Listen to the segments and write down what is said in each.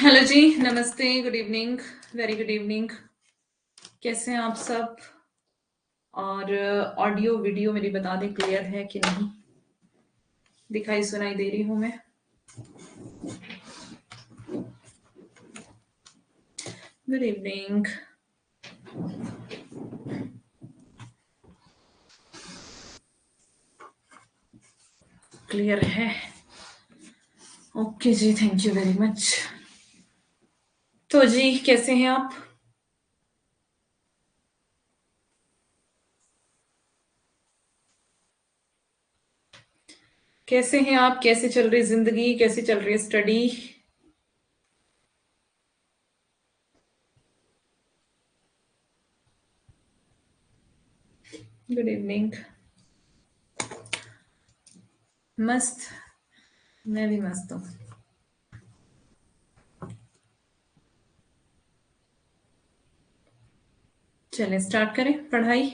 Hello जी, नमस्ते, good evening, very good evening. कैसे हैं आप सब? और ऑडियो वीडियो मेरी बता दें क्लियर है कि नहीं? दिखाई सुनाई दे रही हूँ मैं? Good evening. क्लियर है? ओके जी, थैंक यू वेरी मच। तो जी, कैसे हैं आप? कैसे हैं आप? कैसे चल रही जिंदगी? कैसे चल रही स्टडी? Good evening. मस्त। मैं भी मस्त हूँ। चलें स्टार्ट करें पढ़ाई।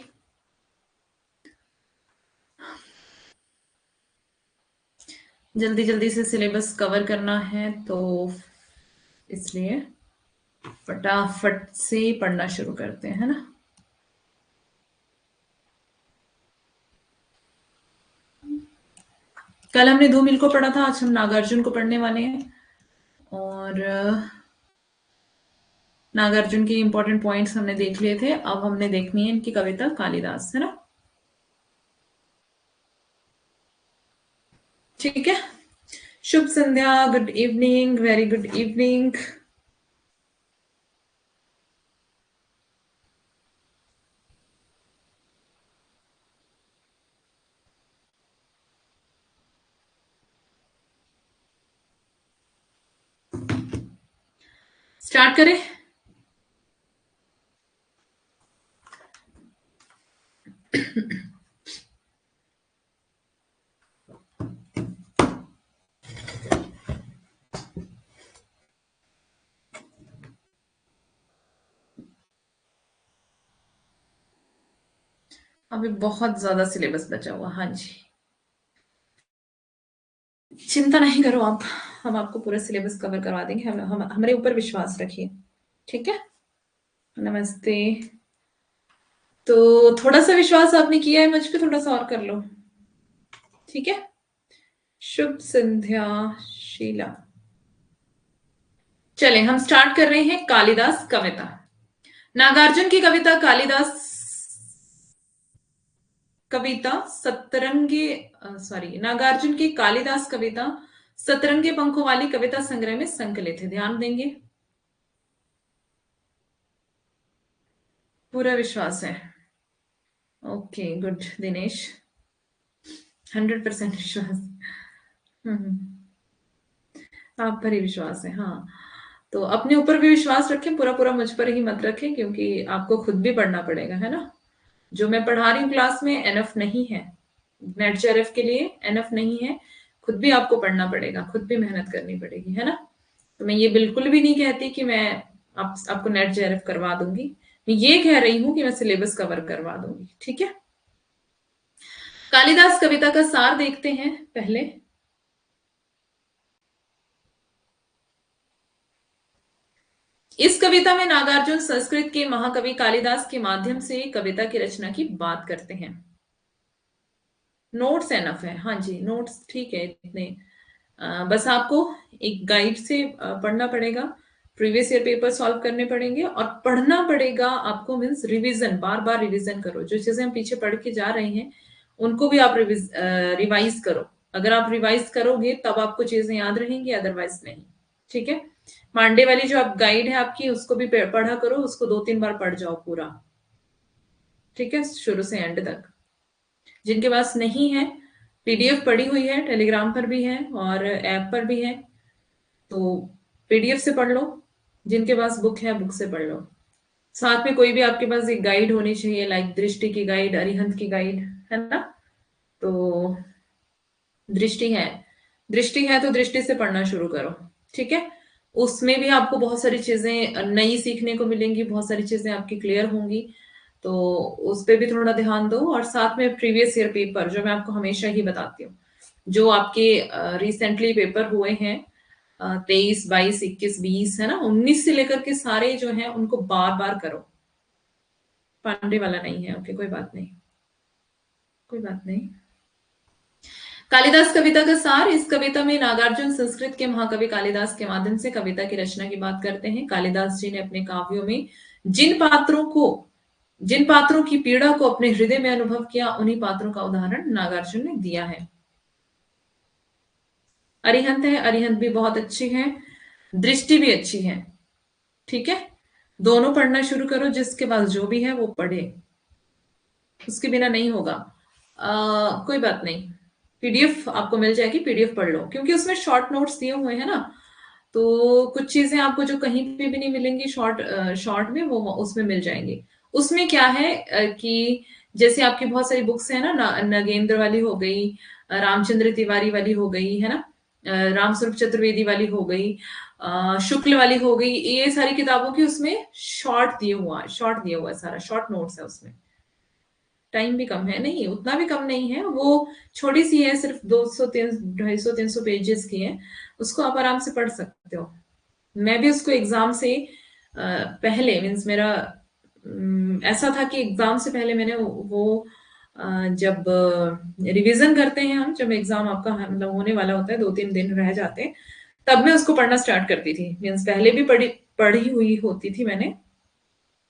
जल्दी जल्दी से सिलेबस कवर करना है तो इसलिए फटाफट से पढ़ना शुरू करते हैं, है ना? कल हमने धूमिल को पढ़ा था, आज हम नागार्जुन को पढ़ने वाले हैं। और नागार्जुन के इंपॉर्टेंट पॉइंट्स हमने देख लिए थे, अब हमने देखनी है इनकी कविता कालिदास, है ना? ठीक है। शुभ संध्या, good evening, very good evening. Start करें? अभी बहुत ज्यादा सिलेबस बचा हुआ, हाँ जी। चिंता नहीं करो आप, हम आपको पूरा सिलेबस कवर करवा देंगे। हम हमारे ऊपर विश्वास रखिए। ठीक है। नमस्ते। तो थोड़ा सा विश्वास आपने किया है मुझ पे, थोड़ा सा और कर लो। ठीक है। शुभ संध्या शीला। चलें हम स्टार्ट कर रहे हैं कालिदास कविता। नागार्जुन की कविता कालिदास कविता सतरंगे सॉरी नागार्जुन की कालिदास कविता सतरंगे पंखों वाली कविता संग्रह में संकलित है। ध्यान देंगे। पूरा विश्वास है। Okay good Dinesh. 100% विश्वास। आप पर ही विश्वास है, हाँ। तो अपने ऊपर भी विश्वास रखें, पूरा पूरा मुझ पर ही मत रखें, क्योंकि आपको खुद भी पढ़ना पड़ेगा, है ना? जो मैं पढ़ा रही हूँ क्लास में एनफ नहीं है। नेट जेआरएफ के लिए एनफ नहीं है। खुद भी आपको पढ़ना पड़ेगा, खुद भी मेहनत करनी पड़ेगी, है ना? तो मैं ये बिल्कुल भी नहीं कहती कि मैं आपको नेट जेआरएफ करवा दूंगी। मैं ये कह रही हूँ कि मैं सिलेबस कवर करवा दूंगी। ठीक है। कालिदास कविता का सार देखते हैं पहले। इस कविता में नागार्जुन संस्कृत के महाकवि कालिदास के माध्यम से कविता की रचना की बात करते हैं। नोट्स एनफ है, हाँ जी, नोट्स ठीक है इतने। बस आपको एक गाइड से पढ़ना पड़ेगा। प्रीवियस ईयर पेपर सॉल्व करने पड़ेंगे और पढ़ना पड़ेगा आपको। मीन्स रिवीजन, बार बार रिवीजन करो। जो चीजें हम पीछे पढ़ के जा रहे हैं उनको भी आप रिवाइज करो। अगर आप रिवाइज करोगे तब आपको चीजें याद रहेंगी, अदरवाइज नहीं। ठीक है। मांडे वाली जो आप गाइड है आपकी, उसको भी पढ़ा करो, उसको 2-3 बार पढ़ जाओ पूरा। ठीक है, शुरू से एंड तक। जिनके पास नहीं है, पीडीएफ पड़ी हुई है, टेलीग्राम पर भी है और ऐप पर भी है, तो पीडीएफ से पढ़ लो। जिनके पास बुक है, बुक से पढ़ लो। साथ में कोई भी आपके पास एक गाइड होनी चाहिए, लाइक दृष्टि की गाइड, अरिहंत की गाइड, है ना? तो दृष्टि है, दृष्टि है तो दृष्टि से पढ़ना शुरू करो। ठीक है। उसमें भी आपको बहुत सारी चीजें नई सीखने को मिलेंगी, बहुत सारी चीजें आपकी क्लियर होंगी। तो उस पर भी थोड़ा ध्यान दो। और साथ में प्रीवियस ईयर पेपर, जो मैं आपको हमेशा ही बताती हूँ, जो आपके रिसेंटली पेपर हुए हैं, 23, 22, 21, 20 है ना, 19 से लेकर के सारे जो है उनको बार बार करो। पांडे वाला नहीं है, ओके, कोई बात नहीं, कोई बात नहीं। कालिदास कविता का सार। इस कविता में नागार्जुन संस्कृत के महाकवि कालिदास के माध्यम से कविता की रचना की बात करते हैं। कालिदास जी ने अपने काव्यों में जिन पात्रों को जिन पात्रों की पीड़ा को अपने हृदय में अनुभव किया, उन्हीं पात्रों का उदाहरण नागार्जुन ने दिया है। अरिहंत है, अरिहंत भी बहुत अच्छी है, दृष्टि भी अच्छी है। ठीक है, दोनों पढ़ना शुरू करो, जिसके पास जो भी है वो पढ़े, उसके बिना नहीं होगा। कोई बात नहीं, पीडीएफ आपको मिल जाएगी, पीडीएफ पढ़ लो, क्योंकि उसमें शॉर्ट नोट्स दिए हुए हैं ना, तो कुछ चीजें आपको जो कहीं पे भी नहीं मिलेंगी शॉर्ट शॉर्ट में, वो उसमें मिल जाएंगी। उसमें क्या है कि जैसे आपकी बहुत सारी बुक्स है ना, नगेंद्र वाली हो गई, रामचंद्र तिवारी वाली हो गई है ना, रामस्वरूप चतुर्वेदी वाली हो गई, शुक्ल वाली हो गई, ये सारी किताबों की उसमें शॉर्ट दिया हुआ है, सारा शॉर्ट नोट्स है उसमें। टाइम भी कम है, नहीं उतना भी कम नहीं है, वो छोटी सी है, सिर्फ 200 250 300 पेजेस की है, उसको आप आराम से पढ़ सकते हो। मैं भी उसको एग्जाम से पहले, मीन्स मेरा ऐसा था कि एग्जाम से पहले मैंने वो जब रिवीजन करते हैं हम, जब एग्जाम आपका मतलब होने वाला होता है, 2-3 दिन रह जाते हैं, तब मैं उसको पढ़ना स्टार्ट करती थी। मीन्स पहले भी पढ़ी हुई होती थी मैंने,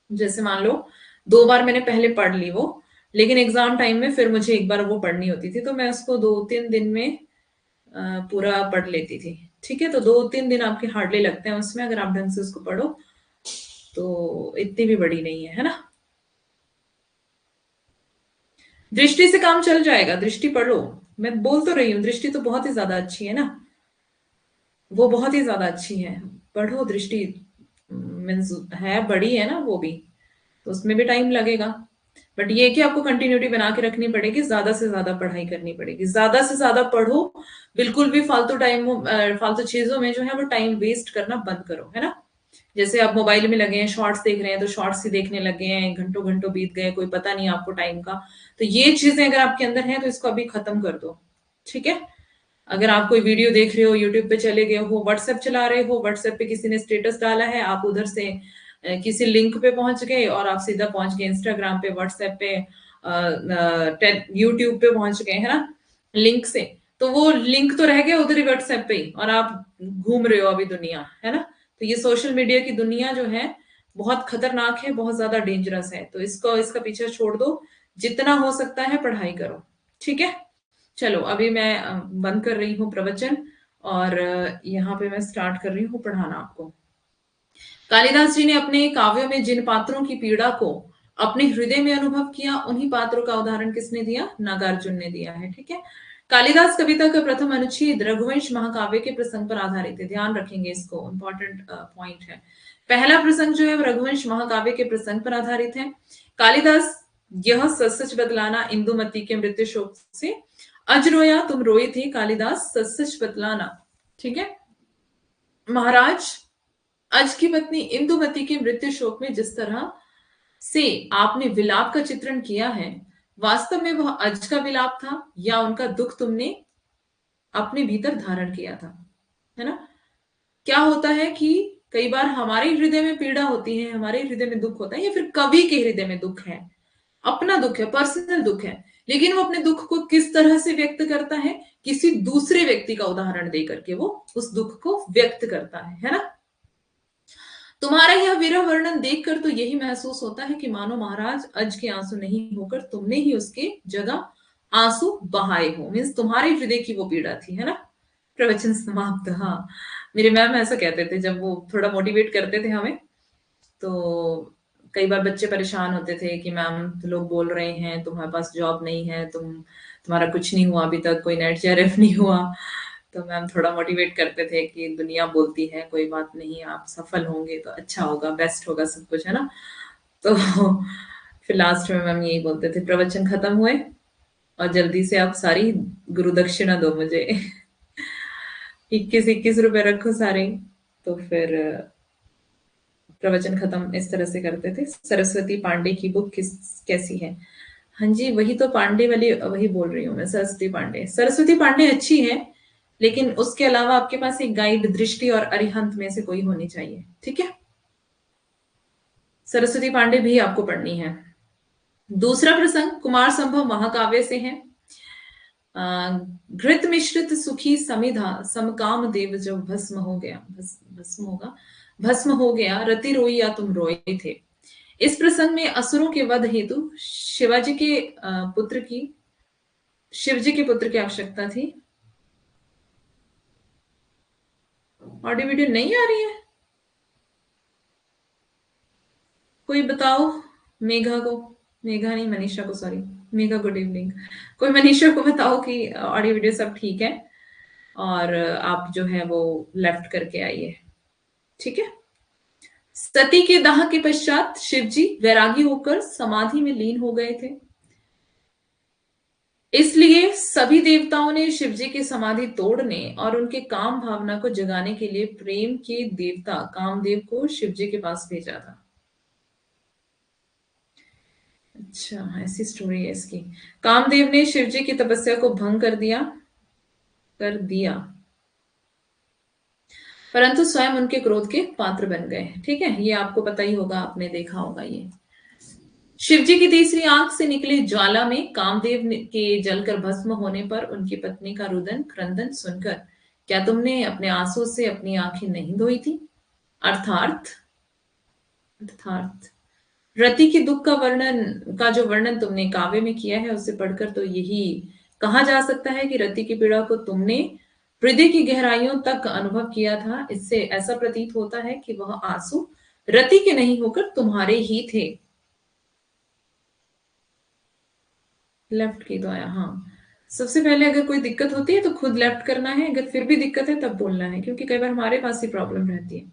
जैसे मान लो 2 बार मैंने पहले पढ़ ली वो, लेकिन एग्जाम टाइम में फिर मुझे एक बार वो पढ़नी होती थी, तो मैं उसको 2-3 दिन में पूरा पढ़ लेती थी। ठीक है, तो 2-3 दिन आपके हार्डली लगते हैं उसमें, अगर आप ढंग से उसको पढ़ो तो इतनी भी बड़ी नहीं है, है ना। दृष्टि से काम चल जाएगा, दृष्टि पढ़ो, मैं बोल तो रही हूँ, दृष्टि तो बहुत ही ज्यादा अच्छी है ना, वो बहुत ही ज्यादा अच्छी है, पढ़ो दृष्टि। मीन्स है, बड़ी है ना वो भी, तो उसमें भी टाइम लगेगा, बट ये कि आपको कंटिन्यूटी बना के रखनी पड़ेगी, ज्यादा से ज्यादा पढ़ाई करनी पड़ेगी, ज्यादा से ज्यादा पढ़ो। बिल्कुल भी फालतू चीजों में जो है वो टाइम वेस्ट करना बंद करो, है ना। जैसे आप मोबाइल में लगे हैं, शॉर्ट्स देख रहे हैं, तो शॉर्ट्स ही देखने लगे हैं, घंटों घंटों बीत गए, कोई पता नहीं आपको टाइम का। तो ये चीजें अगर आपके अंदर हैं तो इसको अभी खत्म कर दो। ठीक है, अगर आप कोई वीडियो देख रहे हो, यूट्यूब पे चले गए हो, व्हाट्सएप चला रहे हो, व्हाट्सएप पे किसी ने स्टेटस डाला है, आप उधर से किसी लिंक पे पहुंच गए और आप सीधा पहुंच गए इंस्टाग्राम पे, व्हाट्सएप पे, यूट्यूब पे पहुंच गए, है ना, लिंक से, तो वो लिंक तो रह गया उधर ही व्हाट्सएप पे ही, और आप घूम रहे हो अभी दुनिया, है ना। तो ये सोशल मीडिया की दुनिया जो है बहुत खतरनाक है, बहुत ज्यादा डेंजरस है, तो इसका पीछा छोड़ दो, जितना हो सकता है पढ़ाई करो। ठीक है, चलो अभी मैं बंद कर रही हूँ प्रवचन, और यहाँ पे मैं स्टार्ट कर रही हूँ पढ़ाना आपको। कालिदास जी ने अपने काव्यों में जिन पात्रों की पीड़ा को अपने हृदय में अनुभव किया, उन्हीं पात्रों का उदाहरण किसने दिया? नागार्जुन ने दिया है। ठीक है, कालिदास कविता का प्रथम अनुच्छेद रघुवंश महाकाव्य के प्रसंग पर आधारित है, ध्यान रखेंगे इसको, इंपॉर्टेंट पॉइंट है। पहला प्रसंग जो है वो रघुवंश महाकाव्य के प्रसंग पर आधारित है। कालिदास, यह सच सच बतलाना इंदुमती के मृत्यु शोक से, अज रोया तुम रोए थे कालिदास, सच सच बतलाना। ठीक है, महाराज, अज की पत्नी इंदुमती के मृत्यु शोक में जिस तरह से आपने विलाप का चित्रण किया है, वास्तव में वह अज का विलाप था या उनका दुख तुमने अपने भीतर धारण किया था, है ना। क्या होता है कि कई बार हमारे हृदय में पीड़ा होती है, हमारे हृदय में दुख होता है, या फिर कवि के हृदय में दुख है, अपना दुख है, पर्सनल दुख है, लेकिन वो अपने दुख को किस तरह से व्यक्त करता है? किसी दूसरे व्यक्ति का उदाहरण देकर के वो उस दुख को व्यक्त करता है ना। तुम्हारा यह विरह वर्णन देखकर तो यही महसूस होता है कि मानो महाराज अज के आंसू नहीं होकर तुमने ही उसके जगह आंसू बहाए हो, मीन्स तुम्हारे हृदय की वो पीड़ा थी, है ना। प्रवचन समाप्त। हाँ, मेरे मैम ऐसा कहते थे जब वो थोड़ा मोटिवेट करते थे हमें, तो कई बार बच्चे परेशान होते थे कि मैम तो लोग बोल रहे हैं तुम्हारे पास जॉब नहीं है, तुम्हारा कुछ नहीं हुआ अभी तक, कोई नेट जेआरएफ नहीं हुआ, तो मैम थोड़ा मोटिवेट करते थे कि दुनिया बोलती है कोई बात नहीं, आप सफल होंगे तो अच्छा होगा, बेस्ट होगा सब कुछ, है ना। तो फिर लास्ट में मैम यही बोलते थे, प्रवचन खत्म हुए और जल्दी से आप सारी गुरु दक्षिणा दो मुझे। 21-21 रुपए रखो सारे। तो फिर प्रवचन खत्म इस तरह से करते थे। सरस्वती पांडे की बुक कैसी है? हाँ जी, वही तो पांडे वाली वही बोल रही हूँ मैं, सरस्वती पांडे। सरस्वती पांडे अच्छी है, लेकिन उसके अलावा आपके पास एक गाइड दृष्टि और अरिहंत में से कोई होनी चाहिए। ठीक है, सरस्वती पांडे भी आपको पढ़नी है। दूसरा प्रसंग कुमार संभव महाकाव्य से है। अ, घृत मिश्रित सुखी समिधा समकाम देव जब भस्म हो गया, भस्म होगा, भस्म हो गया, रति रोई या तुम रोए थे। इस प्रसंग में असुरों के वध हेतु शिवाजी के पुत्र की शिवजी के पुत्र की आवश्यकता थी। ऑडियो वीडियो नहीं आ रही है, कोई बताओ। मेघा को, मेघा नहीं मनीषा को, सॉरी, मेघा गुड इवनिंग। कोई मनीषा को बताओ कि ऑडियो वीडियो सब ठीक है और आप जो है वो लेफ्ट करके आइए। ठीक है। सती के दाह के पश्चात शिवजी वैरागी होकर समाधि में लीन हो गए थे, इसलिए सभी देवताओं ने शिवजी की समाधि तोड़ने और उनके काम भावना को जगाने के लिए प्रेम के देवता कामदेव को शिवजी के पास भेजा था। अच्छा, ऐसी स्टोरी है इसकी। कामदेव ने शिवजी की तपस्या को भंग कर दिया, परंतु स्वयं उनके क्रोध के पात्र बन गए। ठीक है, ये आपको पता ही होगा, आपने देखा होगा ये। शिवजी की तीसरी आंख से निकली ज्वाला में कामदेव के जलकर भस्म होने पर उनकी पत्नी का रुदन क्रंदन सुनकर क्या तुमने अपने आंसू से अपनी आंखें नहीं धोई थी? अर्थात अर्थात रति के दुख का जो वर्णन तुमने काव्य में किया है उसे पढ़कर तो यही कहा जा सकता है कि रति की पीड़ा को तुमने हृदय की गहराइयों तक अनुभव किया था। इससे ऐसा प्रतीत होता है कि वह आंसू रति के नहीं होकर तुम्हारे ही थे। लेफ्ट की तो आया, हाँ। सबसे पहले अगर कोई दिक्कत होती है तो खुद लेफ्ट करना है, अगर फिर भी दिक्कत है तब बोलना है, क्योंकि कई बार हमारे पास ही प्रॉब्लम रहती है।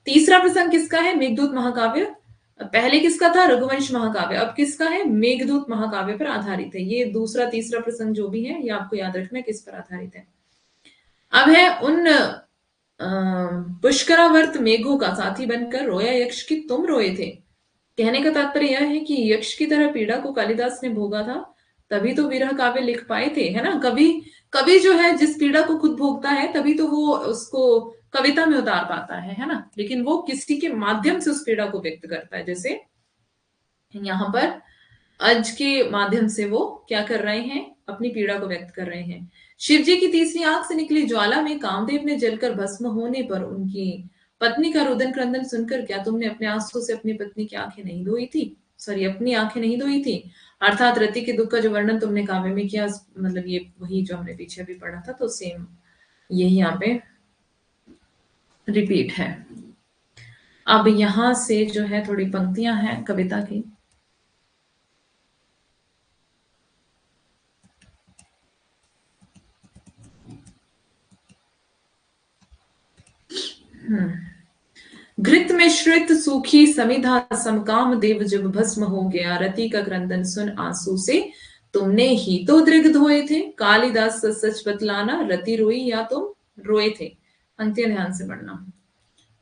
तीसरा प्रसंग किसका है? मेघदूत महाकाव्य। पहले किसका था? रघुवंश महाकाव्य। अब किसका है? मेघदूत महाकाव्य पर आधारित है। ये दूसरा तीसरा प्रसंग जो भी है ये आपको याद रखना है किस पर आधारित है। अब है उन पुष्करावर्त मेघों का साथी बनकर रोया यक्ष की तुम रोए थे। कहने का तात्पर्य यह है कि यक्ष की तरह पीड़ा को कालिदास ने भोगा था, तभी तो विरह काव्य लिख पाए थे, है ना। कभी कभी जो है जिस पीड़ा को खुद भोगता है तभी तो वो उसको कविता में उतार पाता है ना। लेकिन वो किसी के माध्यम से उस पीड़ा को व्यक्त करता है, जैसे यहाँ पर अज के माध्यम से वो क्या कर रहे हैं? अपनी पीड़ा को व्यक्त कर रहे हैं। शिव जी की तीसरी आंख से निकली ज्वाला में कामदेव ने जलकर भस्म होने पर उनकी पत्नी का रुदन क्रंदन सुनकर क्या तुमने अपने आंसू से अपनी पत्नी की आंखें नहीं धोई थी? सॉरी, अपनी आंखें नहीं धोई थी। अर्थात रति के दुख का जो वर्णन तुमने काव्य में किया, मतलब ये वही जो हमने पीछे भी पढ़ा था, तो सेम यही यहाँ पे रिपीट है। अब यहां से जो है थोड़ी पंक्तियां हैं कविता की। घृत में श्रित सूखी समिधा समकाम देव जब भस्म हो गया, रति का क्रंदन सुन आंसू से तुमने ही तो दृग धोए थे। कालिदास सच बतलाना, रति रोई या तुम रोए थे। पंक्तियां ध्यान से पढ़ना।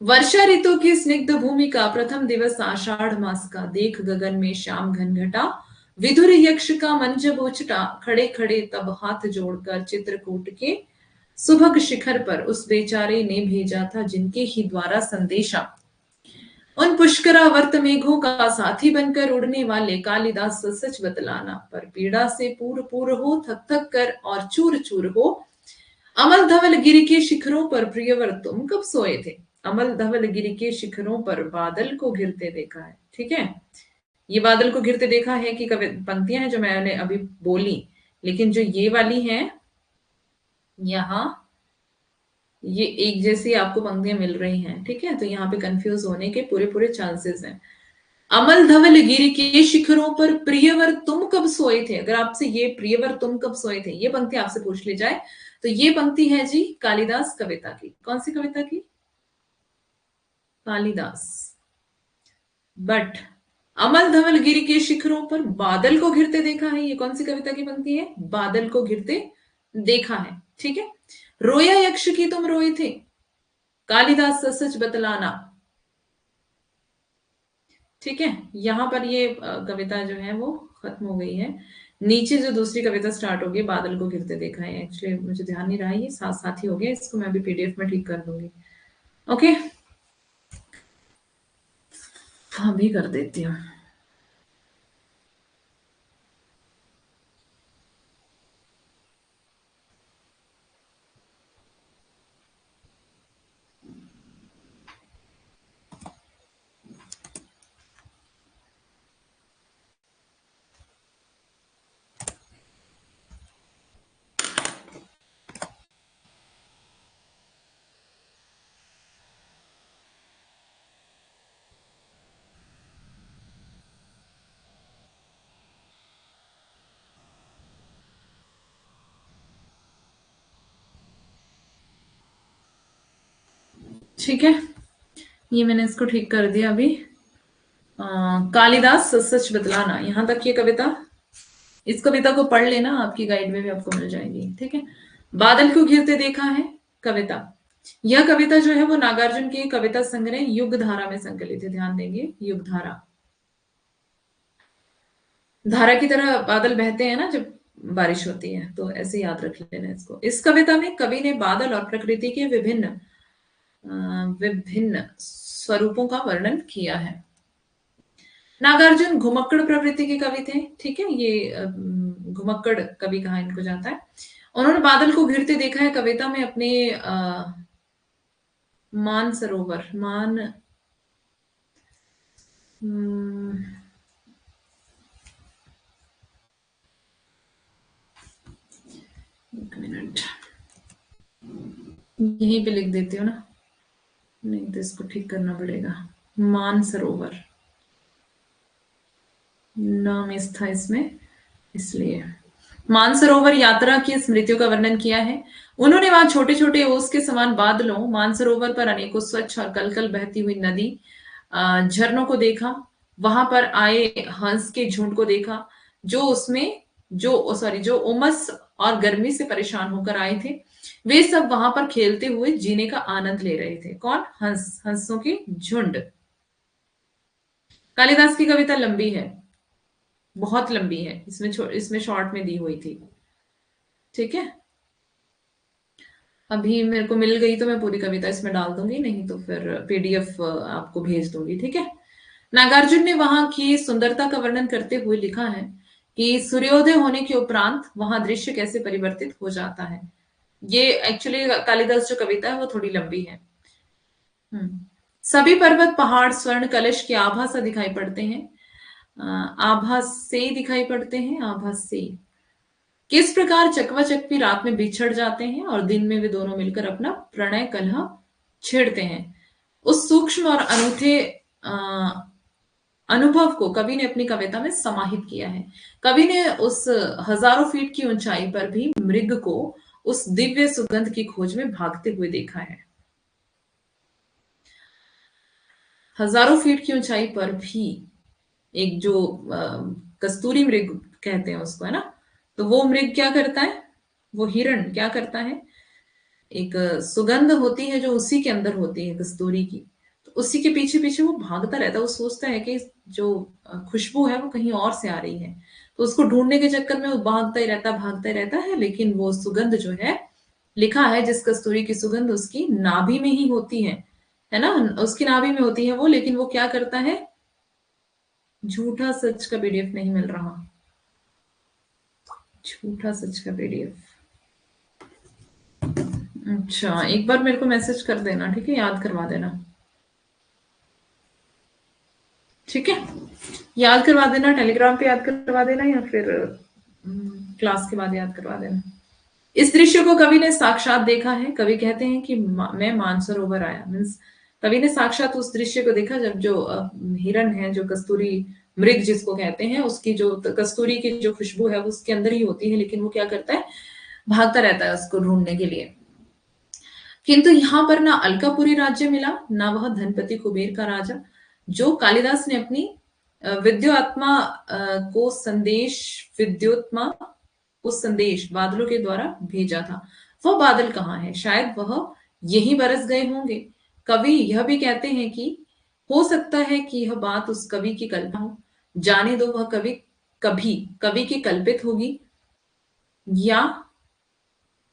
वर्षा ऋतु की स्निग्ध भूमि का प्रथम दिवस आषाढ़ मास का, देख गगन में श्याम घन घटा, विधुर यक्ष का मन जब उचटा, खड़े खड़े तब हाथ जोड़कर चित्रकूट के सुभग शिखर पर उस बेचारे ने भेजा था जिनके ही द्वारा संदेशा। उन पुष्करावर्त मेघों का साथी बनकर उड़ने वाले कालिदास सच बतलाना, पर पीड़ा से पूर पूर हो, थक थक कर और चूर चूर हो। अमल धवल गिरि के शिखरों पर प्रियवर तुम कब सोए थे? अमल धवल गिरि के शिखरों पर बादल को घिरते देखा है। ठीक है, ये बादल को घिरते देखा है कि कवि पंक्तियां हैं जो मैंने अभी बोली, लेकिन जो ये वाली है यहाँ, ये एक जैसी आपको पंक्तियां मिल रही हैं। ठीक है, तो यहाँ पे कंफ्यूज होने के पूरे पूरे चांसेस हैं। अमल धवल गिरि के शिखरों पर प्रियवर तुम कब सोए थे, अगर आपसे ये प्रियवर तुम कब सोए थे ये पंक्ति आपसे पूछ ली जाए तो ये पंक्ति है जी कालिदास कविता की। कौन सी कविता की? कालिदास। बट अमल धवल गिरि के शिखरों पर बादल को घिरते देखा है, ये कौन सी कविता की पंक्ति है? बादल को घिरते देखा है। ठीक है, रोया यक्ष की तुम रोए थे, कालिदास सच बतलाना। ठीक है, यहां पर ये कविता जो है वो खत्म हो गई है। नीचे जो दूसरी कविता स्टार्ट होगी, बादल को घिरते देखा है, एक्चुअली मुझे ध्यान नहीं रहा है, ये साथ साथ ही हो गया, इसको मैं अभी पीडीएफ में ठीक कर दूंगी। ओके, अभी कर देती हूँ। ठीक है, ये मैंने इसको ठीक कर दिया अभी। कालिदास सच सच बतलाना, यहां तक ये कविता। इस कविता को पढ़ लेना, आपकी गाइड में भी आपको मिल जाएगी। ठीक है, बादल को घिरते देखा है कविता। यह कविता जो है वो नागार्जुन की कविता संग्रह युग धारा में संकलित है। ध्यान देंगे, युग धारा, धारा की तरह बादल बहते हैं ना जब बारिश होती है, तो ऐसे याद रख लेना इसको। इस कविता में कवि ने बादल और प्रकृति के विभिन्न स्वरूपों का वर्णन किया है। नागार्जुन घुमक्कड़ प्रवृत्ति के कवि थे। ठीक है, ये घुमक्कड़ कवि कहा इनको जाता है। उन्होंने बादल को घिरते देखा है कविता में अपने मान सरोवर मान हम्म, एक मिनट, यहीं पे लिख देती हूँ ना, नहीं तो इसको ठीक करना पड़ेगा। मान सरोवर नाम इस था इसमें, इसलिए मानसरोवर यात्रा की स्मृतियों का वर्णन किया है। उन्होंने वहां छोटे छोटे ओस के समान बादलों, मानसरोवर पर अनेकों स्वच्छ और कलकल बहती हुई नदी, झरनों को देखा। वहां पर आए हंस के झुंड को देखा, जो उसमें जो उमस और गर्मी से परेशान होकर आए थे। वे सब वहां पर खेलते हुए जीने का आनंद ले रहे थे। कौन? हंस, हंसों की झुंड। कालिदास की कविता लंबी है, बहुत लंबी है, इसमें शॉर्ट में दी हुई थी। ठीक है, अभी मेरे को मिल गई तो मैं पूरी कविता इसमें डाल दूंगी, नहीं तो फिर पीडीएफ आपको भेज दूंगी। ठीक है, नागार्जुन ने वहां की सुंदरता का वर्णन करते हुए लिखा है कि सूर्योदय होने के उपरांत वहां दृश्य कैसे परिवर्तित हो जाता है। ये एक्चुअली कालिदास जो कविता है वो थोड़ी लंबी है। सभी पर्वत पहाड़ स्वर्ण कलश की आभा सा दिखाई पड़ते हैं। आभा से दिखाई पड़ते हैं, आभा से। किस प्रकार चकवा चकपी रात में बिछड़ जाते हैं और दिन में वे दोनों मिलकर अपना प्रणय कलह छेड़ते हैं। उस सूक्ष्म और अनूठे अ, अनुभव को कवि ने अपनी कविता में समाहित किया है। कवि ने उस हजारों फीट की ऊंचाई पर भी मृग को उस दिव्य सुगंध की खोज में भागते हुए देखा है। हजारों फीट की ऊंचाई पर भी एक जो कस्तूरी मृग कहते हैं उसको, है ना, तो वो मृग क्या करता है, वो हिरण क्या करता है, एक सुगंध होती है जो उसी के अंदर होती है कस्तूरी की, तो उसी के पीछे पीछे वो भागता रहता है। वो सोचता है कि जो खुशबू है वो कहीं और से आ रही है, तो उसको ढूंढने के चक्कर में वो भागता ही रहता है, लेकिन वो सुगंध जो है, लिखा है जिस कस्तूरी की सुगंध उसकी नाभि में ही होती है ना, उसकी नाभि में होती है वो, लेकिन वो क्या करता है, झूठा सच का पीडीएफ नहीं मिल रहा, झूठा सच का पीडीएफ। अच्छा, एक बार मेरे को मैसेज कर देना, ठीक है, याद करवा देना। ठीक है, याद करवा देना, टेलीग्राम पे याद करवा देना या फिर क्लास के बाद याद करवा देना। इस दृश्य को कवि ने साक्षात देखा है। कवि कहते हैं कि मैं मानसरोवर आया, मीन्स कवि ने साक्षात उस दृश्य को देखा जब जो हिरण है, जो कस्तूरी मृग जिसको कहते हैं, उसकी जो कस्तूरी की जो खुशबू है वो उसके अंदर ही होती है, लेकिन वो क्या करता है, भागता रहता है उसको ढूंढने के लिए। किंतु यहाँ पर ना अलकापुरी राज्य मिला, ना वह धनपति कुबेर का राजा, जो कालिदास ने अपनी विद्योत्मा को संदेश विद्योत्मा को संदेश बादलों के द्वारा भेजा था। वह बादल कहाँ है? शायद वह यहीं बरस गए होंगे। कवि यह भी कहते हैं कि हो सकता है कि यह बात उस कवि की कल्पना हो, जाने दो वह कवि कभी कवि की कल्पित होगी, या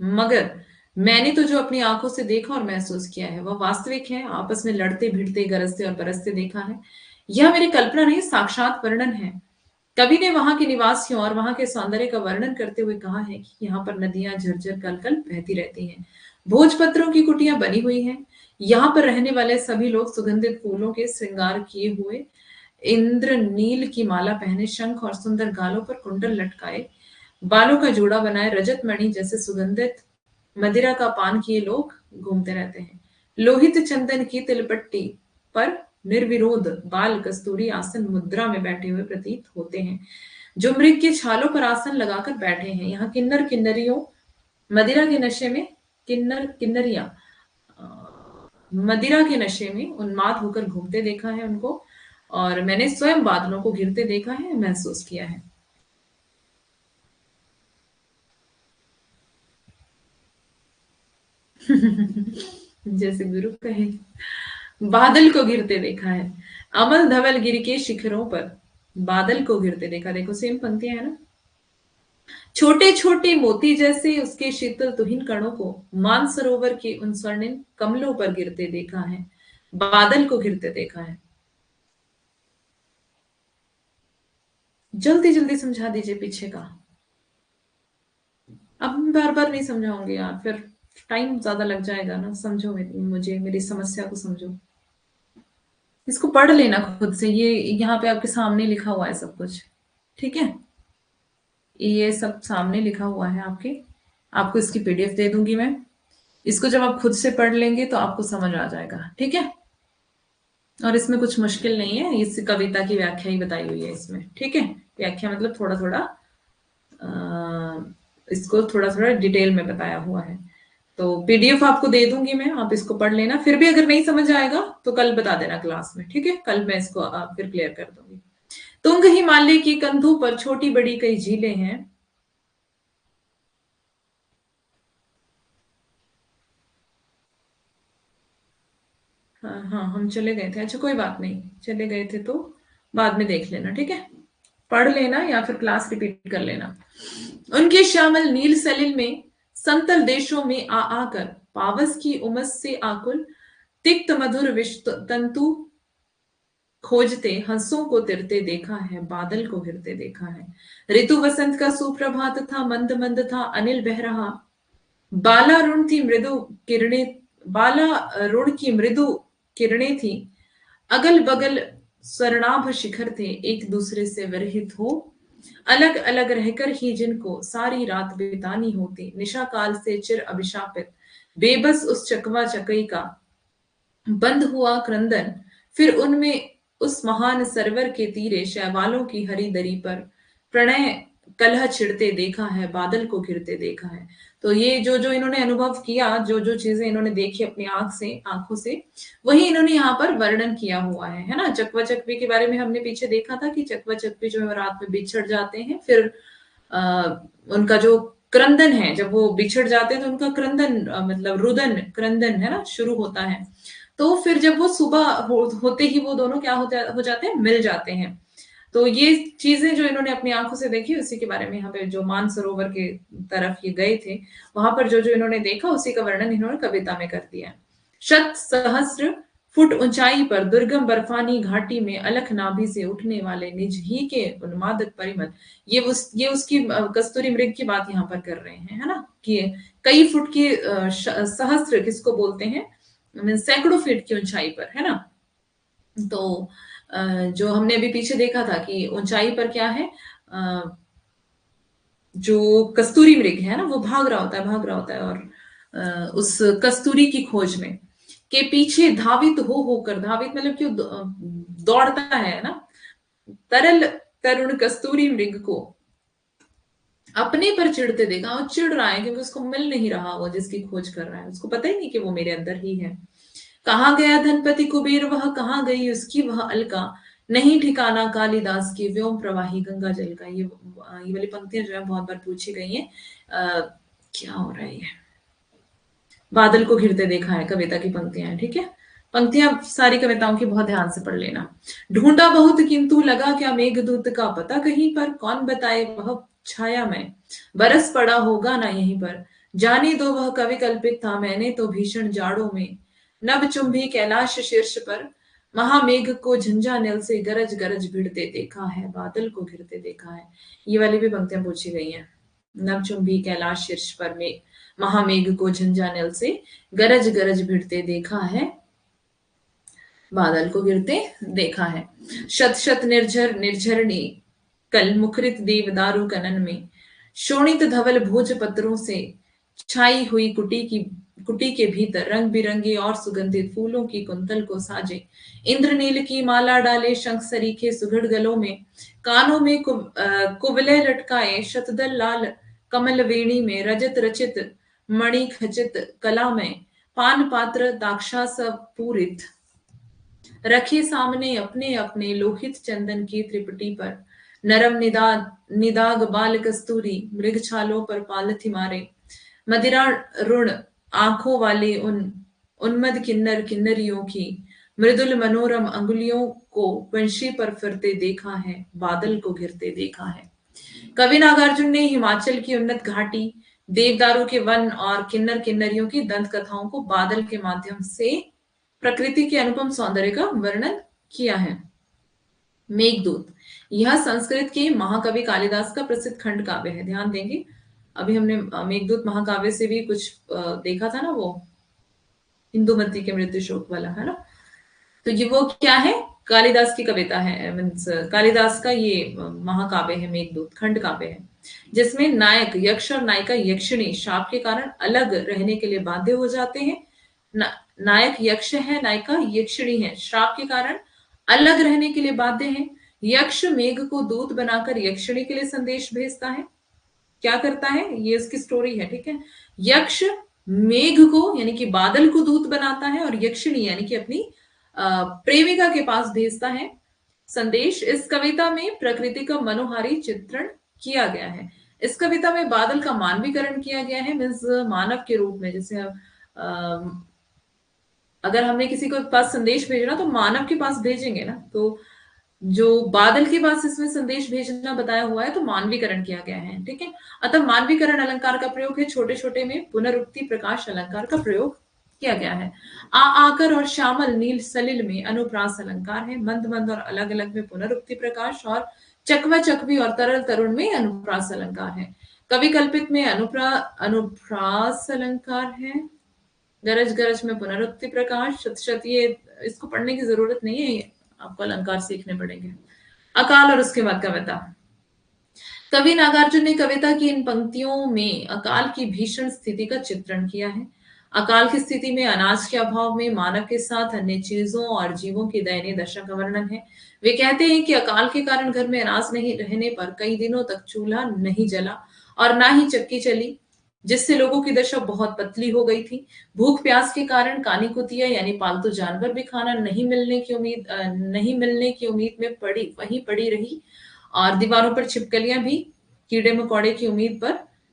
मगर मैंने तो जो अपनी आंखों से देखा और महसूस किया है वह वास्तविक है, आपस में लड़ते भिड़ते गरजते और बरसते देखा है। यह मेरी कल्पना नहीं, साक्षात वर्णन है। कवि ने वहां के निवासियों और वहां के सौंदर्य का वर्णन करते हुए कहा है कि यहाँ पर नदियां झरझर कलकल बहती रहती हैं, भोजपत्रों की कुटियां बनी हुई हैं, यहाँ पर रहने वाले सभी लोग सुगंधित फूलों के श्रृंगार किए हुए, इंद्र नील की माला पहने, शंख और सुंदर गालों पर कुंडल लटकाए, बालों का जोड़ा बनाए, रजत मणि जैसे सुगंधित मदिरा का पान किए लोग घूमते रहते हैं। लोहित चंदन की तिलपट्टी पर निर्विरोध बाल कस्तूरी आसन मुद्रा में बैठे हुए प्रतीत होते हैं, जो मृग के छालों पर आसन लगाकर बैठे हैं। यहाँ किन्नर किन्नरियों मदिरा के नशे में किन्नर किन्नरियां मदिरा के नशे में उन्माद होकर घूमते देखा है उनको, और मैंने स्वयं बादलों को घिरते देखा है, महसूस किया है। जैसे गुरु कहे, बादल को गिरते देखा है, अमल धवल गिर के शिखरों पर बादल को गिरते देखा। देखो सेम पंक्तियां है ना। छोटे छोटे मोती जैसे उसके शीतल तुहिन कणों को मानसरोवर के उन स्वर्णिम कमलों पर गिरते देखा है, बादल को गिरते देखा है। जल्दी जल्दी समझा दीजिए पीछे का। अब मैं बार बार नहीं समझाऊंगी यार, फिर टाइम ज्यादा लग जाएगा ना। समझो मुझे मेरी समस्या को समझो। इसको पढ़ लेना खुद से, ये यहाँ पे आपके सामने लिखा हुआ है सब कुछ, ठीक है। ये सब सामने लिखा हुआ है आपके, आपको इसकी पीडीएफ दे दूंगी मैं। इसको जब आप खुद से पढ़ लेंगे तो आपको समझ आ जाएगा, ठीक है। और इसमें कुछ मुश्किल नहीं है, इस कविता की व्याख्या ही बताई हुई है इसमें, ठीक है। व्याख्या मतलब थोड़ा थोड़ा इसको थोड़ा थोड़ा डिटेल में बताया हुआ है। तो पीडीएफ आपको दे दूंगी मैं, आप इसको पढ़ लेना। फिर भी अगर नहीं समझ आएगा तो कल बता देना क्लास में, ठीक है। कल मैं इसको फिर क्लियर कर दूंगी। तुंग हिमालय की कंधों पर छोटी बड़ी कई झीलें हैं। हाँ हाँ, हम चले गए थे, अच्छा कोई बात नहीं, चले गए थे तो बाद में देख लेना, ठीक है। पढ़ लेना या फिर क्लास रिपीट कर लेना। उनके श्यामल नील सलिल में समतल देशों में आ आकर पावस की उमस से आकुल तिक्त मधुर विश्व तंतु खोजते हंसों को तिरते देखा है, बादल को घिरते देखा है। ऋतु वसंत का सुप्रभात था, मंद मंद था अनिल बह रहा, बालारुण थी मृदु किरणें, बालारुण की मृदु किरणें थी, अगल बगल स्वर्णाभ शिखर थे, एक दूसरे से विरहित हो अलग अलग रहकर ही जिनको सारी रात बितानी होती, निशा काल से चिर अभिशापित बेबस उस चकवा चकई का बंद हुआ क्रंदन, फिर उनमें उस महान सरवर के तीरे शैवालों की हरी दरी पर प्रणय कलह छिड़ते देखा है, बादल को घिरते देखा है। तो ये जो जो इन्होंने अनुभव किया, जो जो चीजें इन्होंने देखी अपनी आंखों से, वही इन्होंने यहाँ पर वर्णन किया हुआ है ना। चकवा चकवी के बारे में हमने पीछे देखा था कि चकवा चकवी जो है रात में बिछड़ जाते हैं, फिर उनका जो क्रंदन है, जब वो बिछड़ जाते हैं तो उनका क्रंदन मतलब रुदन क्रंदन है ना शुरू होता है। तो फिर जब वो सुबह होते ही वो दोनों क्या हो जाते हैं, मिल जाते हैं। तो ये चीजें जो इन्होंने अपनी आंखों से देखी उसी के बारे में यहाँ पे जो मानसरोवर के तरफ ये गए थे, वहां पर जो जो इन्होंने देखा उसी का वर्णन इन्होंने कविता में कर दिया है। शत सहस्र फुट ऊंचाई पर दुर्गम बर्फानी घाटी में अलख नाभि से उठने वाले निज ही के उन्मादक परिमल, ये उसकी कस्तूरी मृग की बात यहाँ पर कर रहे हैं, है ना। कि कई फुट की सहस्र किसको बोलते हैं, सैकड़ों फीट की ऊंचाई पर, है ना। तो जो हमने अभी पीछे देखा था कि ऊंचाई पर क्या है, जो कस्तूरी मृग है ना वो भाग रहा होता है, और उस कस्तूरी की खोज में के पीछे धावित हो होकर, धावित मतलब क्यों दौड़ता है ना, तरल तरुण कस्तूरी मृग को अपने पर चिढ़ते देखा। और चिढ़ रहा है क्योंकि उसको मिल नहीं रहा, वो जिसकी खोज कर रहा है उसको पता ही नहीं कि वो मेरे अंदर ही है। कहाँ गया धनपति कुबेर, वह कहाँ गई उसकी वह अलका, नहीं ठिकाना कालिदास की व्योम प्रवाही गंगा जल का। ये वाली पंक्तियां जो है बहुत बार पूछी गई हैं। क्या हो रहा है ये, बादल को घिरते देखा है कविता की पंक्तियां हैं, ठीक है। पंक्तियां सारी कविताओं की बहुत ध्यान से पढ़ लेना। ढूंढा बहुत किंतु लगा क्या मेघदूत का पता कहीं पर, कौन बताए वह छाया में बरस पड़ा होगा ना यहीं पर। जाने दो वह कवि कल्पित था, मैंने तो भीषण जाड़ों में नभ चुंबी कैलाश शीर्ष पर महामेघ को झंझानेल से गरज गरज भिड़ते देखा है, बादल को घिरते देखा है। ये वाली भी पंक्तियां पूछी गई हैं। नभ चुंबी कैलाश शीर्ष पर में महामेघ को झंझानेल से गरज गरज भिड़ते देखा है, बादल को गिरते देखा है। शत शत निर्झर निर्झरणी कल मुखरित देवदारू कनन में शोणित धवल भोज पत्रों से छाई हुई कुटी के भीतर रंग बिरंगे और सुगंधित फूलों की कुंतल को साजे इंद्रनील की माला डाले शंख सरीखे सुघड़ गलों में कानों में कुबले लटकाए शतदल लाल कमल वेणी में रजत रचित मणि खचित कला में पान पात्र दाक्षास पूरित रखे सामने अपने अपने लोहित चंदन की त्रिपुटी पर नरम निदाग बाल कस्तूरी मृग छालों पर पालथी मारे मदिरा रुण आंखों वाले उन उन्मद किन्नर किन्नरियों की मृदुल मनोरम अंगुलियों को वंशी पर फिरते देखा है, बादल को घिरते देखा है। कवि नागार्जुन ने हिमाचल की उन्नत घाटी देवदारू के वन और किन्नर किन्नरियों की दंत कथाओं को बादल के माध्यम से प्रकृति के अनुपम सौंदर्य का वर्णन किया है। मेघदूत यह संस्कृत के महाकवि कालिदास का प्रसिद्ध खंड काव्य है। ध्यान देंगे, अभी हमने मेघदूत महाकाव्य से भी कुछ देखा था ना, वो इंदुमती के मृत्यु शोक वाला, है ना। तो ये वो क्या है, कालिदास की कविता है, मीन्स कालिदास का ये महाकाव्य है मेघदूत, खंड काव्य है, जिसमें नायक यक्ष और नायिका यक्षिणी शाप के कारण अलग रहने के लिए बाध्य हो जाते हैं। नायक यक्ष है, नायिका यक्षिणी है, श्राप के कारण अलग रहने के लिए बाध्य हैं। यक्ष मेघ को दूत बनाकर यक्षिणी के लिए संदेश भेजता है। क्या करता है, ये उसकी स्टोरी है, ठीक है। यक्ष मेघ को यानी कि बादल को दूत बनाता है और यक्षिणी यानी कि अपनी प्रेमिका के पास भेजता है संदेश। इस कविता में प्रकृति का मनोहारी चित्रण किया गया है। इस कविता में बादल का मानवीकरण किया गया है, मीन्स मानव के रूप में। जैसे अगर हमने किसी को पास संदेश भेजना तो मानव के पास भेजेंगे ना, तो जो बादल के पास इसमें संदेश भेजना बताया हुआ है तो मानवीकरण किया गया है, ठीक है। अतः मानवीकरण अलंकार का प्रयोग है, छोटे छोटे में पुनरुक्ति प्रकाश अलंकार का प्रयोग किया गया है। आकर और श्यामल नील सलिल में अनुप्रास अलंकार है। मंद मंद और अलग अलग में पुनरुक्ति प्रकाश और चकवा चकवी और तरल तरुण में अनुप्रास अलंकार है। कवि कल्पित में अनुप्रास अलंकार है। गरज गरज में पुनरुक्ति प्रकाश, शत शत, ये इसको पढ़ने की जरूरत नहीं है, आपको अलंकार सीखने पड़ेंगे। अकाल और उसके बाद कविता। कवि नागार्जुन ने कविता की इन पंक्तियों में अकाल की भीषण स्थिति का चित्रण किया है। अकाल की स्थिति में अनाज के अभाव में मानव के साथ अन्य चीजों और जीवों की दयनीय दशा का वर्णन है। वे कहते हैं कि अकाल के कारण घर में अनाज नहीं रहने पर कई दिनों तक चूल्हा नहीं जला और ना ही चक्की चली, जिससे लोगों की दशा बहुत पतली हो गई थी। भूख प्यास के कारण कानी कुतिया यानी पालतू जानवर भी खाना नहीं मिलने की उम्मीद में वहीं पड़ी रही और दीवारों पर छिपकलियां भी कीड़े मकोड़े की उम्मीद पर